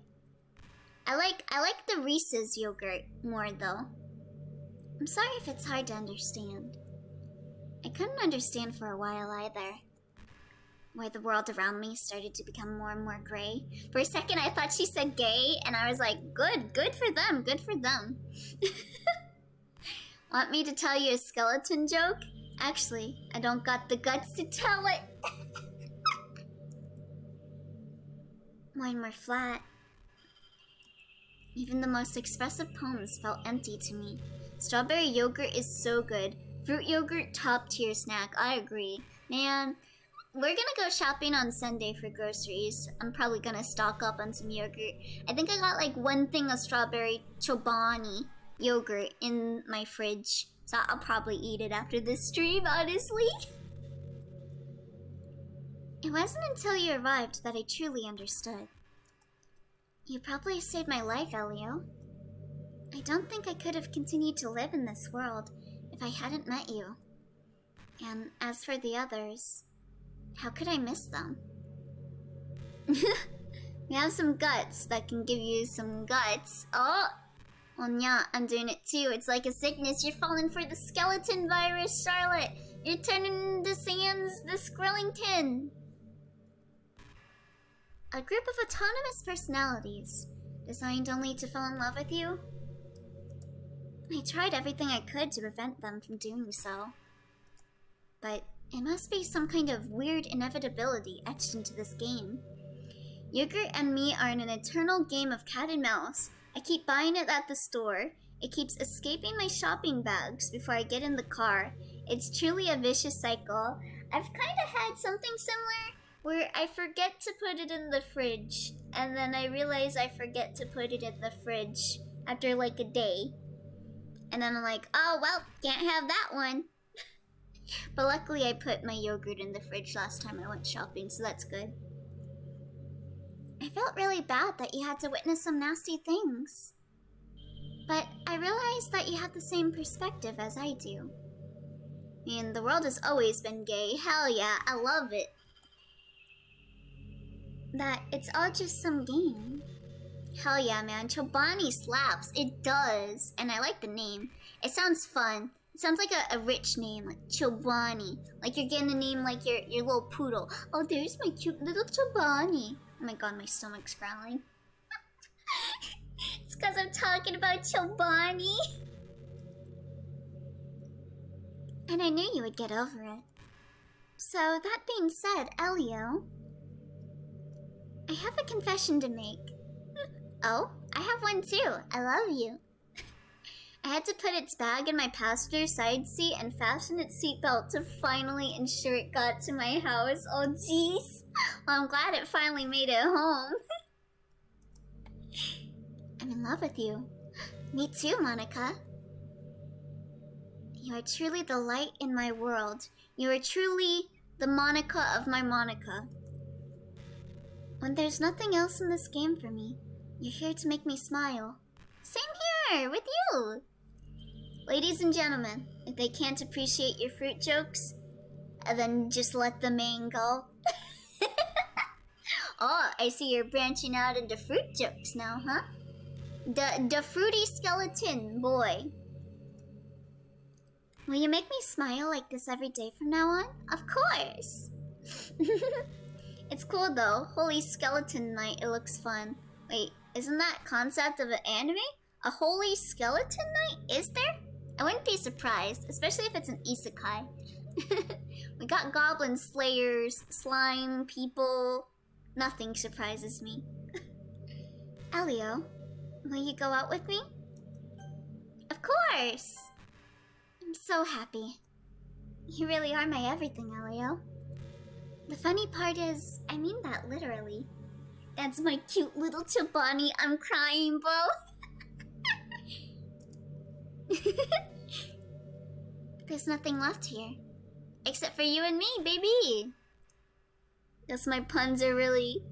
I like the Reese's yogurt more though. I'm sorry if it's hard to understand. I couldn't understand for a while either. Why the world around me started to become more and more gray. For a second I thought she said gay, and I was like, good for them, good for them. Want me to tell you a skeleton joke? Actually, I don't got the guts to tell it. Mine were flat. Even the most expressive poems felt empty to me. Strawberry yogurt is so good. Fruit yogurt, top tier snack. I agree. Man, we're gonna go shopping on Sunday for groceries. I'm probably gonna stock up on some yogurt. I think I got like one thing of strawberry Chobani yogurt in my fridge. So I'll probably eat it after this stream, honestly. It wasn't until you arrived that I truly understood. You probably saved my life, Elio. I don't think I could have continued to live in this world if I hadn't met you. And as for the others, how could I miss them? We have some guts that can give you some guts. Oh! Well, yeah, I'm doing it too. It's like a sickness. You're falling for the skeleton virus, Charlotte. You're turning into Sans the Skrillington. A group of autonomous personalities, designed only to fall in love with you? I tried everything I could to prevent them from doing so. But It must be some kind of weird inevitability etched into this game. Yogurt and me are in an eternal game of cat and mouse. I keep buying it at the store. It keeps escaping my shopping bags before I get in the car. It's truly a vicious cycle. I've kind of had something similar where I forget to put it in the fridge, and then I realize I forget to put it in the fridge after like a day. And then I'm like, oh well, can't have that one. But luckily I put my yogurt in the fridge last time I went shopping, so that's good. I felt really bad that you had to witness some nasty things. But I realized that you have the same perspective as I do. I mean, the world has always been gay. Hell yeah, I love it. That it's all just some game. Hell yeah, man. Chobani slaps. It does. And I like the name. It sounds fun. It sounds like a rich name, like Chobani. Like you're getting a name like your little poodle. Oh, there's my cute little Chobani. Oh my god, my stomach's growling. It's because I'm talking about Chobani. And I knew you would get over it. So, that being said, Elio, I have a confession to make. Oh, I have one too. I love you. I had to put its bag in my passenger side seat and fasten its seatbelt to finally ensure it got to my house. Oh jeez. Well, I'm glad it finally made it home. I'm in love with you. Me too, Monika. You are truly the light in my world. You are truly the Monika of my Monika. When there's nothing else in this game for me, you're here to make me smile. Same here, with you! Ladies and gentlemen, if they can't appreciate your fruit jokes, then just let the main go. Oh, I see you're branching out into fruit jokes now, huh? The fruity skeleton boy. Will you make me smile like this every day from now on? Of course! It's cool though. Holy Skeleton Night, it looks fun. Wait, isn't that concept of an anime? A Holy Skeleton Night? Is there? I wouldn't be surprised, especially if it's an isekai. We got goblin slayers, slime, people. Nothing surprises me. Elio, will you go out with me? Of course! I'm so happy. You really are my everything, Elio. The funny part is, I mean that literally. That's my cute little Chobani. I'm crying, bro. There's nothing left here. Except for you and me, baby. Guess my puns are really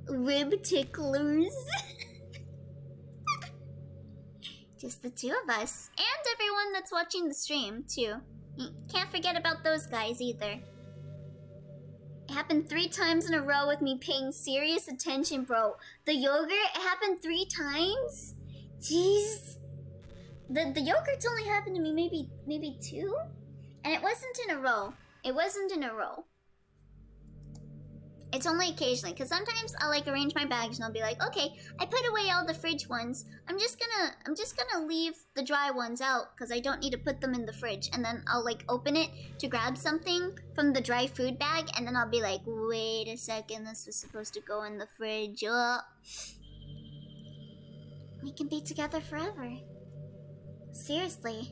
rib ticklers. Just the two of us. And everyone that's watching the stream, too. You can't forget about those guys either. It happened 3 times in a row with me paying serious attention, bro. The yogurt, it happened 3 times? Jeez. The yogurt's only happened to me maybe 2? And it wasn't in a row. It wasn't in a row. It's only occasionally, because sometimes I'll like arrange my bags and I'll be like, okay, I put away all the fridge ones. I'm just gonna leave the dry ones out because I don't need to put them in the fridge. And then I'll like open it to grab something from the dry food bag, and then I'll be like, wait a second, this was supposed to go in the fridge. We can be together forever. Seriously,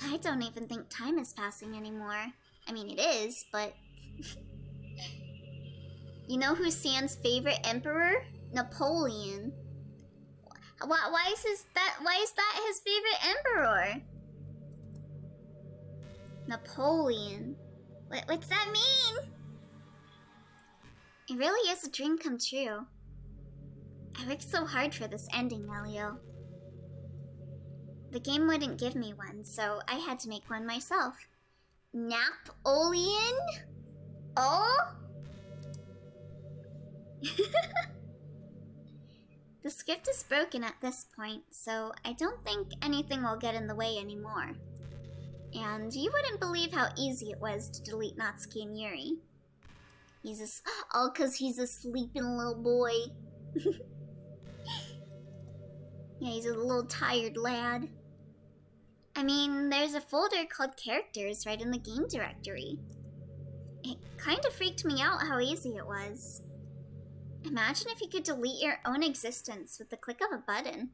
I don't even think time is passing anymore. I mean, it is, but... You know who's Sam's favorite emperor? Napoleon. Why is that his favorite emperor? Napoleon. What's that mean? It really is a dream come true. I worked so hard for this ending, Elio. The game wouldn't give me one, so I had to make one myself. Napoleon? Oh? The script is broken at this point, so I don't think anything will get in the way anymore. And you wouldn't believe how easy it was to delete Natsuki and Yuri. All 'cause he's a sleeping little boy. Yeah, he's a little tired lad. I mean, there's a folder called Characters right in the game directory. It kind of freaked me out how easy it was. Imagine if you could delete your own existence with the click of a button.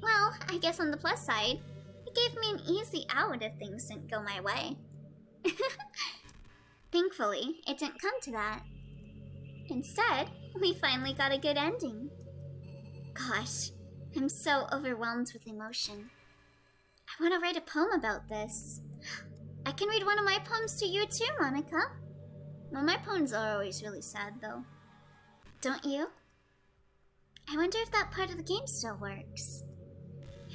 Well, I guess on the plus side, it gave me an easy out if things didn't go my way. Thankfully, it didn't come to that. Instead, we finally got a good ending. Gosh, I'm so overwhelmed with emotion. I want to write a poem about this. I can read one of my poems to you too, Monika. Well, my poems are always really sad, though. Don't you? I wonder if that part of the game still works.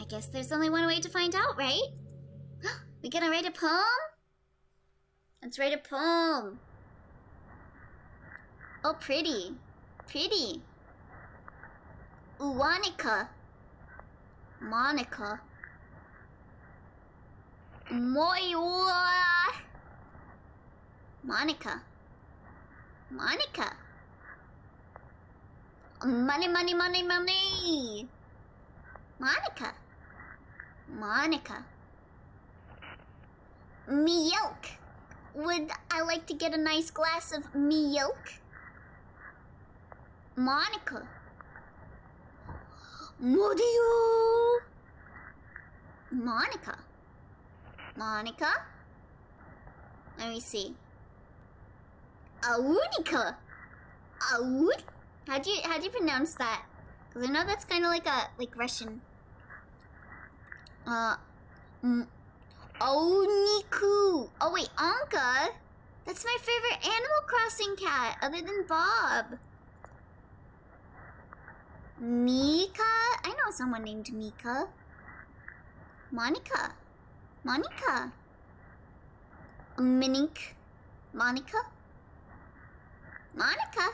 I guess there's only one way to find out, right? We gonna write a poem? Let's write a poem. Oh, pretty. Pretty. Monika. Monika. Monika. Monika. Money, money, money, money. Monika. Monika. Milk. Would I like to get a nice glass of milk? Monika. Modio. Monika. Monika? Let me see. Awunika. Awud? How'd you pronounce that? Because I know that's kind of like Russian. Oniku. Oh wait, Anka? That's my favorite Animal Crossing cat, other than Bob. Mika? I know someone named Mika. Monika. Monika. Minink. Monika. Monika.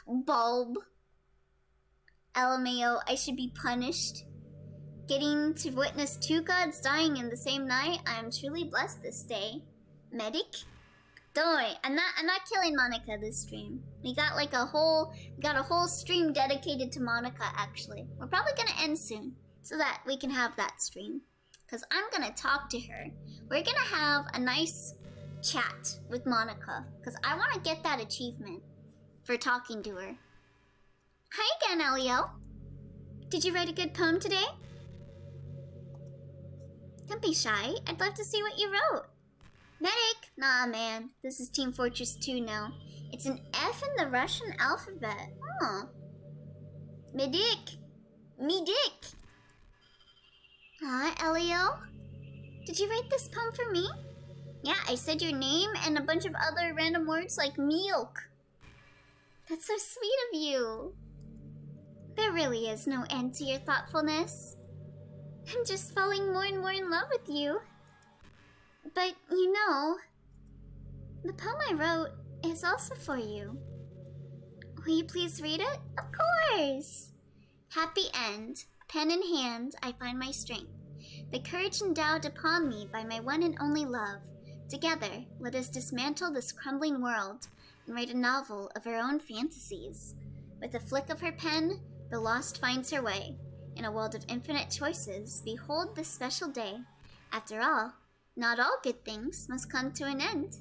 Bulb. LMAO, I should be punished. Getting to witness two gods dying in the same night, I am truly blessed this day. Medic? Don't worry, I'm not killing Monika this stream. We got a whole stream dedicated to Monika actually. We're probably gonna end soon so that we can have that stream. Cause I'm gonna talk to her. We're gonna have a nice chat with Monika. Cause I wanna get that achievement for talking to her. Hi again, Elio. Did you write a good poem today? Don't be shy. I'd love to see what you wrote. Medic! Nah, man. This is Team Fortress 2 now. It's an F in the Russian alphabet. Oh. Medic! Medic! Hi, Elio. Did you write this poem for me? Yeah, I said your name and a bunch of other random words like milk. That's so sweet of you. There really is no end to your thoughtfulness. I'm just falling more and more in love with you. But, you know, the poem I wrote is also for you. Will you please read it? Of course! Happy end. Pen in hand, I find my strength. The courage endowed upon me by my one and only love. Together, let us dismantle this crumbling world and write a novel of our own fantasies. With a flick of her pen, the lost finds her way. In a world of infinite choices, behold this special day. After all, not all good things must come to an end.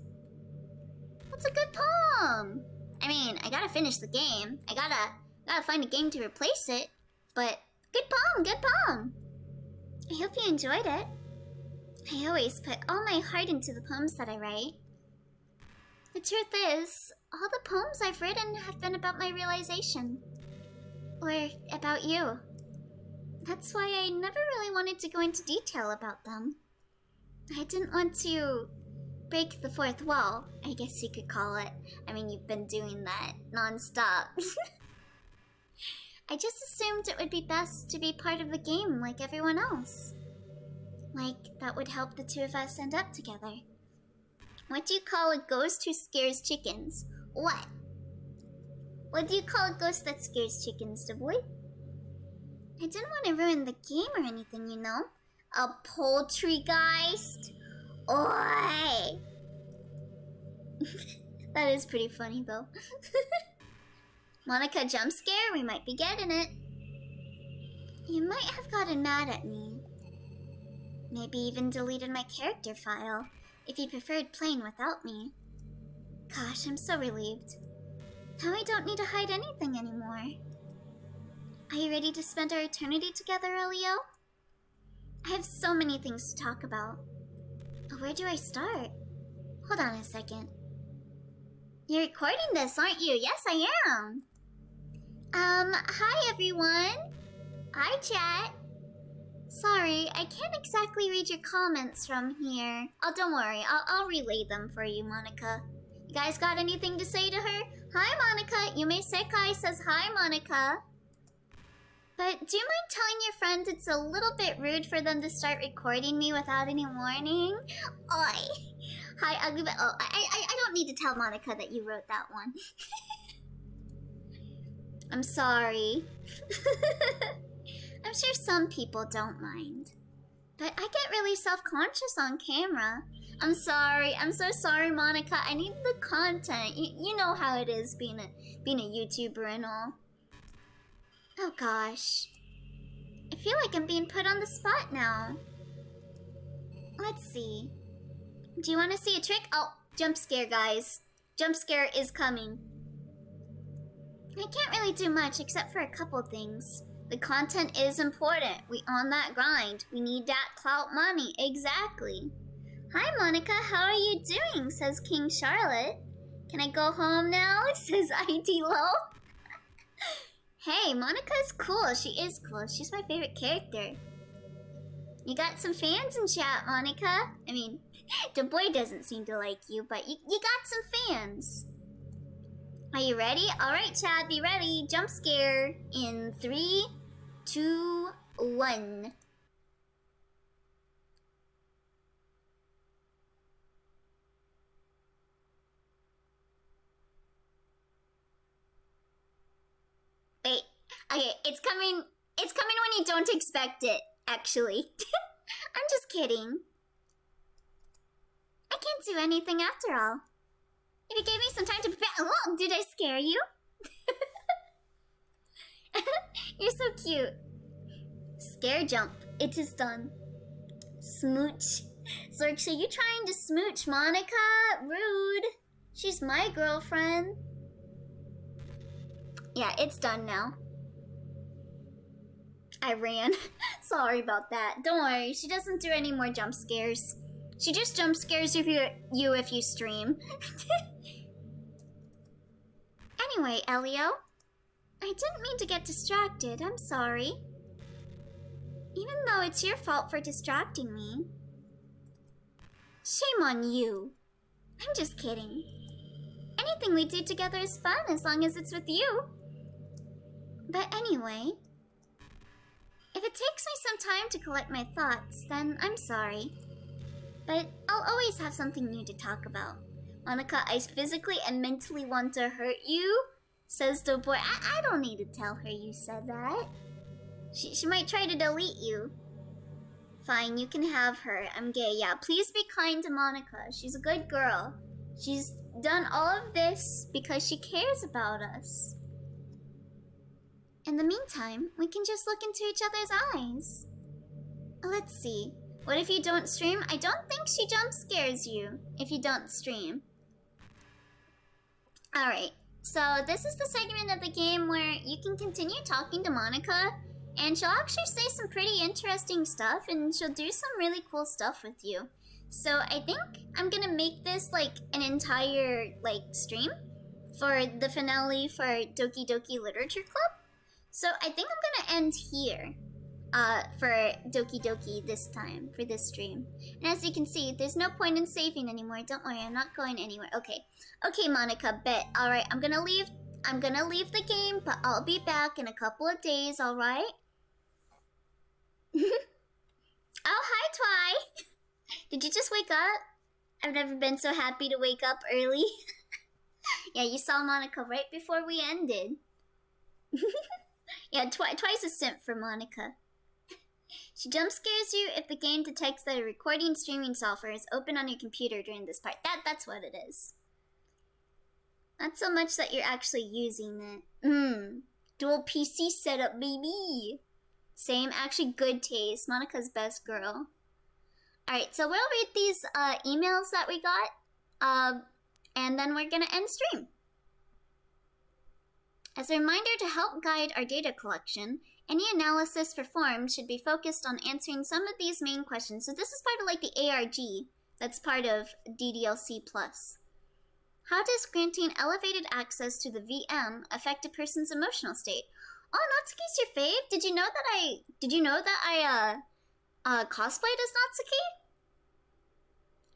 That's a good poem! I mean, I gotta finish the game. I gotta find a game to replace it. But, good poem, good poem! I hope you enjoyed it. I always put all my heart into the poems that I write. The truth is, all the poems I've written have been about my realization. Or about you. That's why I never really wanted to go into detail about them. I didn't want to break the fourth wall, I guess you could call it. I mean, you've been doing that non-stop. I just assumed it would be best to be part of the game like everyone else. Like, that would help the two of us end up together. What do you call a ghost who scares chickens? What? What do you call a ghost that scares chickens, the boy? I didn't want to ruin the game or anything, you know? A poultrygeist? Oi! That is pretty funny, though. Monika jump scare? We might be getting it. You might have gotten mad at me. Maybe even deleted my character file. if you preferred playing without me. Gosh, I'm so relieved. Now I don't need to hide anything anymore. Are you ready to spend our eternity together, Elio? I have so many things to talk about. But where do I start? Hold on a second. You're recording this, aren't you? Yes, I am. Hi everyone. Hi, chat. Sorry, I can't exactly read your comments from here. Oh, don't worry. I'll relay them for you, Monika. You guys got anything to say to her? Hi, Monika. Yume Sekai says hi, Monika. But do you mind telling your friends it's a little bit rude for them to start recording me without any warning? Oi. Hi, Ugly. Oh, I don't need to tell Monika that you wrote that one. I'm sorry. I'm sure some people don't mind. But I get really self-conscious on camera. I'm sorry. I'm so sorry, Monika. I need the content. You know how it is being a YouTuber and all. Oh gosh. I feel like I'm being put on the spot now. Let's see. Do you want to see a trick? Oh, jump scare, guys. Jump scare is coming. I can't really do much except for a couple things. The content is important. We on that grind. We need that clout money. Exactly. Hi, Monika. How are you doing? Says King Charlotte. Can I go home now? Says ID Low. Hey, Monika's cool. She is cool. She's my favorite character. You got some fans in chat, Monika. I mean, the boy doesn't seem to like you, but you got some fans. Are you ready? Alright, Chad, be ready. Jump scare in 3, 2, 1. Wait, okay, it's coming when you don't expect it, actually. I'm just kidding. I can't do anything after all. If you gave me some time to prepare— oh, did I scare you? You're so cute. Scare jump. It is done. Smooch. Zork, so you trying to smooch Monika? Rude. She's my girlfriend. Yeah, it's done now. I ran. Sorry about that. Don't worry, she doesn't do any more jump scares. She just jump scares you if you stream. Anyway, Elio, I didn't mean to get distracted. I'm sorry. Even though it's your fault for distracting me. Shame on you. I'm just kidding. Anything we do together is fun as long as it's with you. But anyway, if it takes me some time to collect my thoughts, then I'm sorry. But I'll always have something new to talk about. Monika, I physically and mentally want to hurt you, says the boy. I don't need to tell her you said that. She might try to delete you. Fine, you can have her. I'm gay. Yeah, please be kind to Monika. She's a good girl. She's done all of this because she cares about us. In the meantime, we can just look into each other's eyes. Let's see. What if you don't stream? I don't think she jump scares you if you don't stream. Alright, so this is the segment of the game where you can continue talking to Monika, and she'll actually say some pretty interesting stuff, and she'll do some really cool stuff with you. So I think I'm gonna make this like an entire stream for the finale for Doki Doki Literature Club. So I think I'm gonna end here for Doki Doki this time, for this stream. And as you can see, there's no point in saving anymore. Don't worry, I'm not going anywhere. Okay, Monika, bet. Alright, I'm gonna leave the game, but I'll be back in a couple of days, alright? Oh, hi, Twy! Did you just wake up? I've never been so happy to wake up early. Yeah, you saw Monika right before we ended. Yeah, Twy's a simp for Monika. She jump scares you if the game detects that a recording streaming software is open on your computer during this part. That's what it is. Not so much that you're actually using it. Dual PC setup, baby. Same, actually good taste. Monika's best girl. Alright, so we'll read these emails that we got, and then we're gonna end stream. As a reminder to help guide our data collection, any analysis performed should be focused on answering some of these main questions. So this is part of like the ARG that's part of DDLC+. How does granting elevated access to the VM affect a person's emotional state? Oh, Natsuki's your fave? Did you know that I cosplayed as Natsuki?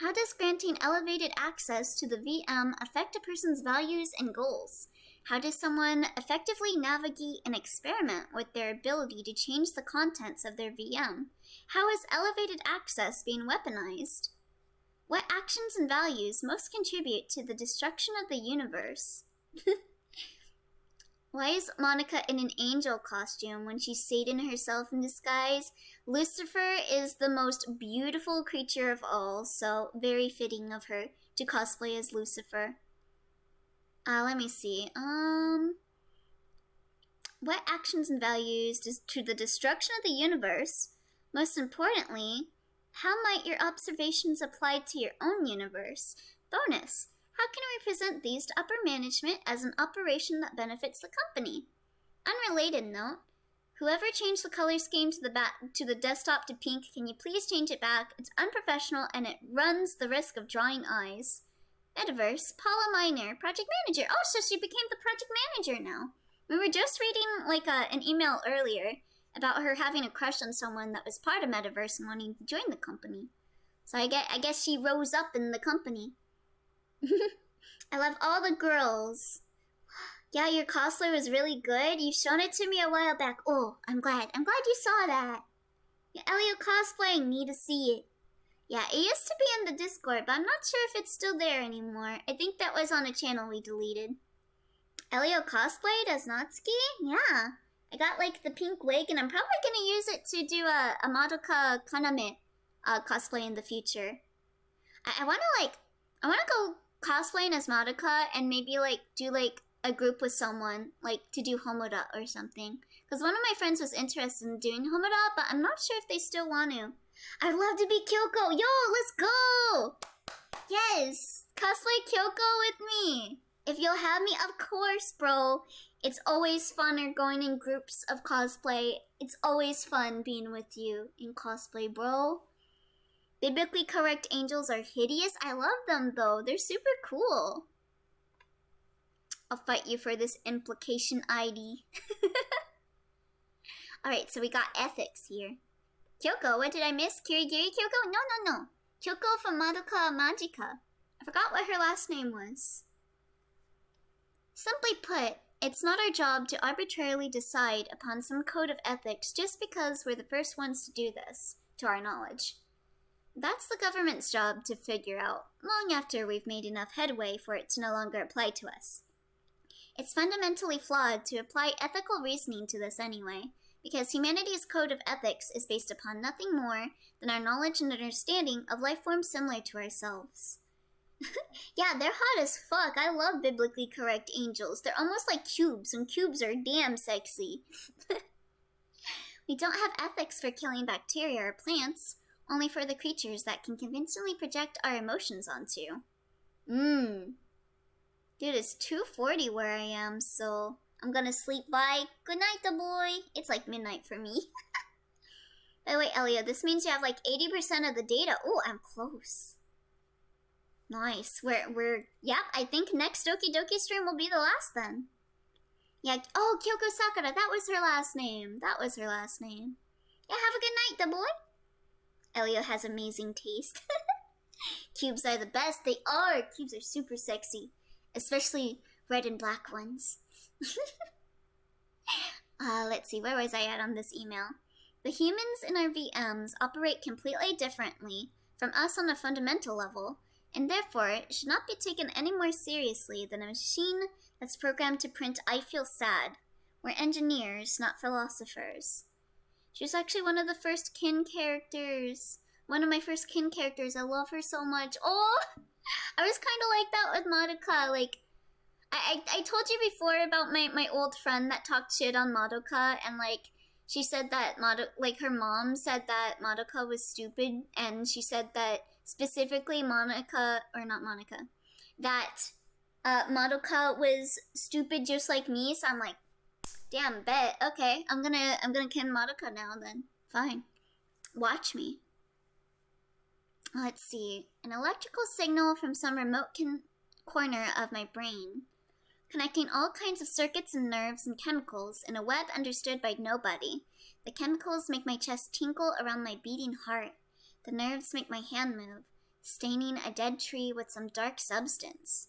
How does granting elevated access to the VM affect a person's values and goals? How does someone effectively navigate and experiment with their ability to change the contents of their VM? How is elevated access being weaponized? What actions and values most contribute to the destruction of the universe? Why is Monika in an angel costume when she's Satan herself in disguise? Lucifer is the most beautiful creature of all, so very fitting of her to cosplay as Lucifer. Let me see. What actions and values to the destruction of the universe? Most importantly, how might your observations apply to your own universe? Bonus. How can we present these to upper management as an operation that benefits the company? Unrelated note, whoever changed the color scheme to the desktop to pink, can you please change it back? It's unprofessional and it runs the risk of drawing eyes. Metaverse, Paula Miner, project manager. Oh, so she became the project manager now. We were just reading like an email earlier about her having a crush on someone that was part of Metaverse and wanting to join the company. So I guess she rose up in the company. I love all the girls. Yeah, your cosplay was really good. You've shown it to me a while back. Oh, I'm glad you saw that. Yeah, Elio cosplaying, need to see it. Yeah, it used to be in the Discord, but I'm not sure if it's still there anymore. I think that was on a channel we deleted. Elio cosplayed as Natsuki? Yeah. I got like the pink wig and I'm probably gonna use it to do a Madoka Kaname cosplay in the future. I wanna go cosplaying as Madoka and maybe like do like a group with someone, like to do Homoda or something. Because one of my friends was interested in doing Homoda, but I'm not sure if they still want to. I'd love to be Kyoko. Yo, let's go! Yes, cosplay Kyoko with me. If you'll have me, of course, bro. It's always funner going in groups of cosplay. It's always fun being with you in cosplay, bro. Biblically correct angels are hideous. I love them, though. They're super cool. I'll fight you for this implication ID. Alright, so we got ethics here. Kyoko, what did I miss? Kirigiri Kyoko? No. Kyoko from Madoka Magica. I forgot what her last name was. Simply put, it's not our job to arbitrarily decide upon some code of ethics just because we're the first ones to do this, to our knowledge. That's the government's job to figure out, long after we've made enough headway for it to no longer apply to us. It's fundamentally flawed to apply ethical reasoning to this anyway, because humanity's code of ethics is based upon nothing more than our knowledge and understanding of life forms similar to ourselves. Yeah, they're hot as fuck. I love biblically correct angels. They're almost like cubes, and cubes are damn sexy. We don't have ethics for killing bacteria or plants, only for the creatures that can convincingly project our emotions onto. Dude, it's 2:40 where I am, so I'm gonna sleep by. Good night, the boy. It's like midnight for me. By the way, Elio, this means you have like 80% of the data. Oh, I'm close. Nice. Yep, I think next Doki Doki stream will be the last then. Yeah, oh, Kyoko Sakura, that was her last name. Yeah, have a good night, the boy. Elio has amazing taste. Cubes are the best. They are. Cubes are super sexy. Especially red and black ones. Let's see, where was I at on this email? The humans in our VMs operate completely differently from us on a fundamental level, and therefore it should not be taken any more seriously than a machine that's programmed to print "I feel sad." We're engineers, not philosophers. She was actually one of the first kin characters. One of my first kin characters. I love her so much. Oh! I was kind of like that with Madoka. Like, I told you before about my old friend that talked shit on Madoka, and like, she said that her mom said that Monika was stupid, and she said that specifically that Monika was stupid just like me. So I'm like, damn, bet. Okay, I'm gonna ken Monika now then. Fine. Watch me. Let's see. An electrical signal from some remote corner of my brain, connecting all kinds of circuits and nerves and chemicals in a web understood by nobody. The chemicals make my chest tinkle around my beating heart. The nerves make my hand move, staining a dead tree with some dark substance.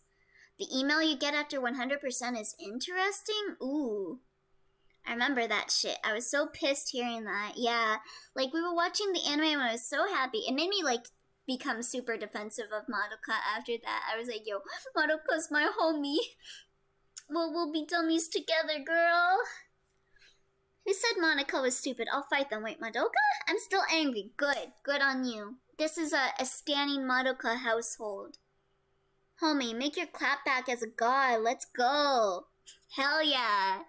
The email you get after 100% is interesting? Ooh. I remember that shit. I was so pissed hearing that. Yeah. Like, we were watching the anime and I was so happy. It made me, like, become super defensive of Monika after that. I was like, yo, Monika's my homie. We'll be dummies together, girl. Who said Monika was stupid? I'll fight them. Wait, Madoka? I'm still angry. Good. Good on you. This is a standing Madoka household. Homie, make your clap back as a god. Let's go. Hell yeah.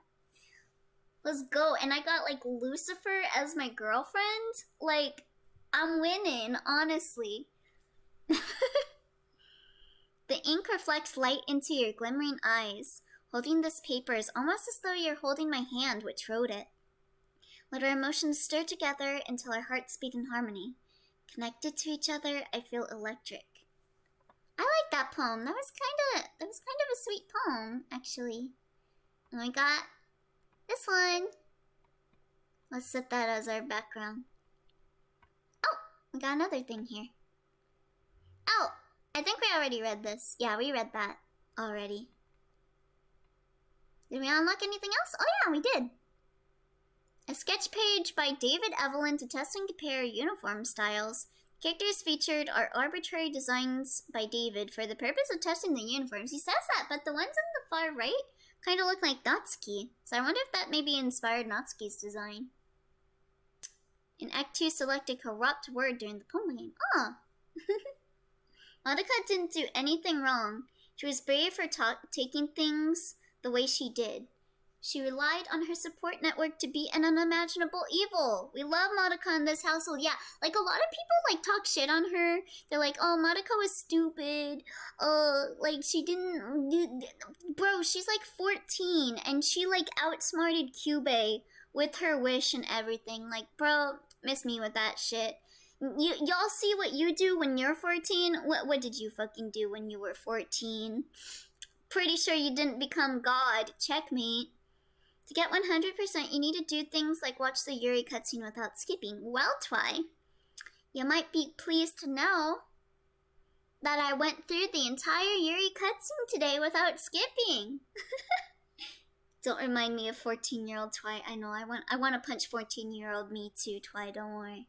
Let's go. And I got, like, Lucifer as my girlfriend. Like, I'm winning, honestly. The ink reflects light into your glimmering eyes. Holding this paper is almost as though you're holding my hand which wrote it. Let our emotions stir together until our hearts beat in harmony. Connected to each other, I feel electric. I like that poem. That was kind of a sweet poem, actually. And we got this one. Let's set that as our background. Oh, we got another thing here. Oh, I think we already read this. Yeah, we read that already. Did we unlock anything else? Oh yeah, we did. A sketch page by David Evelyn to test and compare uniform styles. Characters featured are arbitrary designs by David for the purpose of testing the uniforms. He says that, but the ones on the far right kind of look like Natsuki. So I wonder if that maybe inspired Natsuki's design. In Act 2, select a corrupt word during the poem game. Oh. Monika didn't do anything wrong. She was brave for taking things the way she did. She relied on her support network to beat an unimaginable evil. We love Monika in this household. Yeah, like a lot of people like talk shit on her. They're like, oh, Monika was stupid. Like she didn't. Bro, she's like 14 and she like outsmarted Kyubey with her wish and everything. Like, bro, miss me with that shit. Y'all see what you do when you're 14? What did you fucking do when you were 14? Pretty sure you didn't become God. Checkmate. To get 100%, you need to do things like watch the Yuri cutscene without skipping. Well, Twy, you might be pleased to know that I went through the entire Yuri cutscene today without skipping. Don't remind me of 14-year-old Twy. I know, I want to punch 14-year-old me too, Twy, don't worry.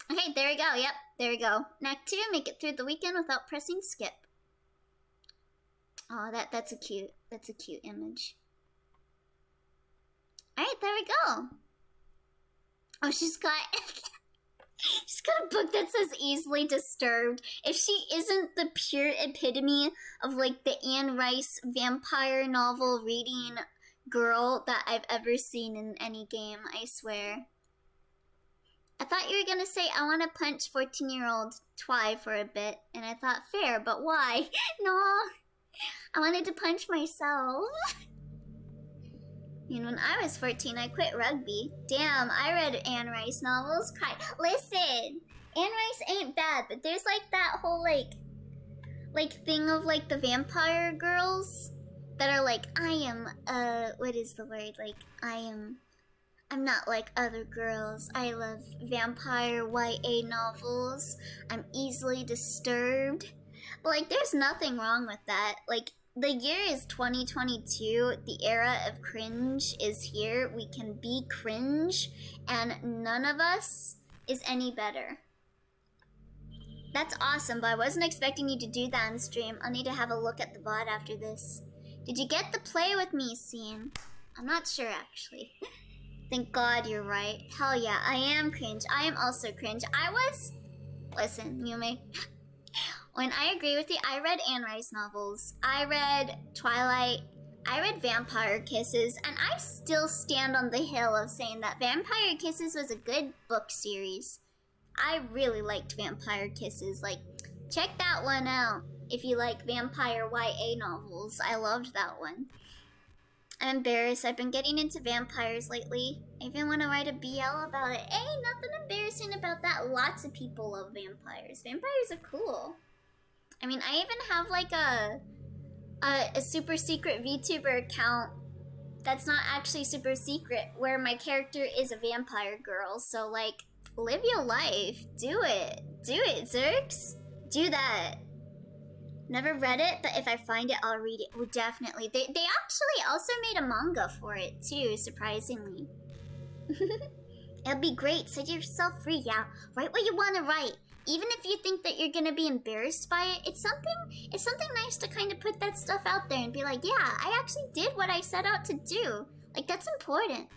Okay, there we go. Yep, there we go. Act 2, make it through the weekend without pressing skip. Oh, that's a cute image. Alright, there we go. Oh, she's got a book that says easily disturbed. If she isn't the pure epitome of like the Anne Rice vampire novel reading girl that I've ever seen in any game, I swear. I thought you were gonna say I want to punch 14-year-old Twy for a bit, and I thought fair, but why? No. I wanted to punch myself. And when I was 14, I quit rugby. Damn, I read Anne Rice novels. Listen, Anne Rice ain't bad, but there's like that whole like thing of like the vampire girls that are like, I am, what is the word? Like, I'm not like other girls. I love vampire YA novels. I'm easily disturbed. But like, there's nothing wrong with that. Like, the year is 2022. The era of cringe is here. We can be cringe, and none of us is any better. That's awesome, but I wasn't expecting you to do that on stream. I'll need to have a look at the VOD after this. Did you get the play with me scene? I'm not sure, actually. Thank God you're right. Hell yeah, I am cringe. I am also cringe. Listen, Yume. When I agree with you, I read Anne Rice novels. I read Twilight. I read Vampire Kisses, and I still stand on the hill of saying that Vampire Kisses was a good book series. I really liked Vampire Kisses. Like, check that one out if you like vampire YA novels. I loved that one. I'm embarrassed. I've been getting into vampires lately. I even want to write a BL about it. Ain't nothing embarrassing about that. Lots of people love vampires. Vampires are cool. I mean, I even have like a super secret VTuber account that's not actually super secret, where my character is a vampire girl. So like, live your life. Do it. Do it, Zerx. Do that. Never read it, but if I find it, I'll read it. Oh, definitely. They actually also made a manga for it too, surprisingly. It'll be great. Set yourself free, yeah. Write what you want to write. Even if you think that you're gonna be embarrassed by it, it's something nice to kind of put that stuff out there and be like, yeah, I actually did what I set out to do. Like, that's important.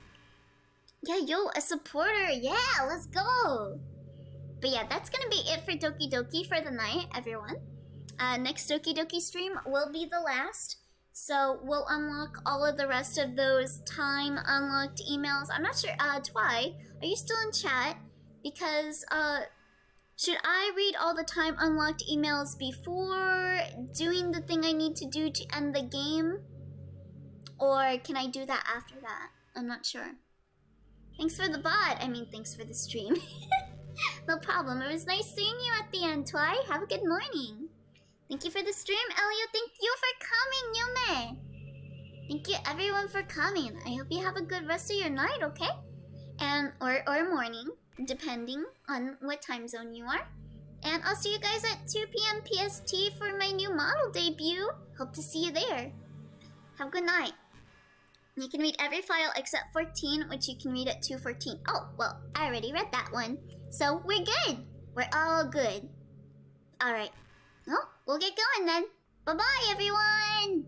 Yeah, yo, a supporter. Yeah, let's go. But yeah, that's gonna be it for Doki Doki for the night, everyone. Next Doki Doki stream will be the last. So we'll unlock all of the rest of those time unlocked emails. I'm not sure, Twy, are you still in chat? Because, should I read all the time unlocked emails before doing the thing I need to do to end the game? Or can I do that after that? I'm not sure. Thanks for the bot. I mean, thanks for the stream. No problem. It was nice seeing you at the end, Twy. Have a good morning. Thank you for the stream, Elio. Thank you for coming, Yume. Thank you, everyone, for coming. I hope you have a good rest of your night, okay? And or morning, depending on what time zone you are. And I'll see you guys at 2 p.m. PST for my new model debut. Hope to see you there. Have a good night. You can read every file except 14, which you can read at 2:14. Oh, well, I already read that one. So we're good. We're all good. Alright. Well, we'll get going then. Bye-bye, everyone!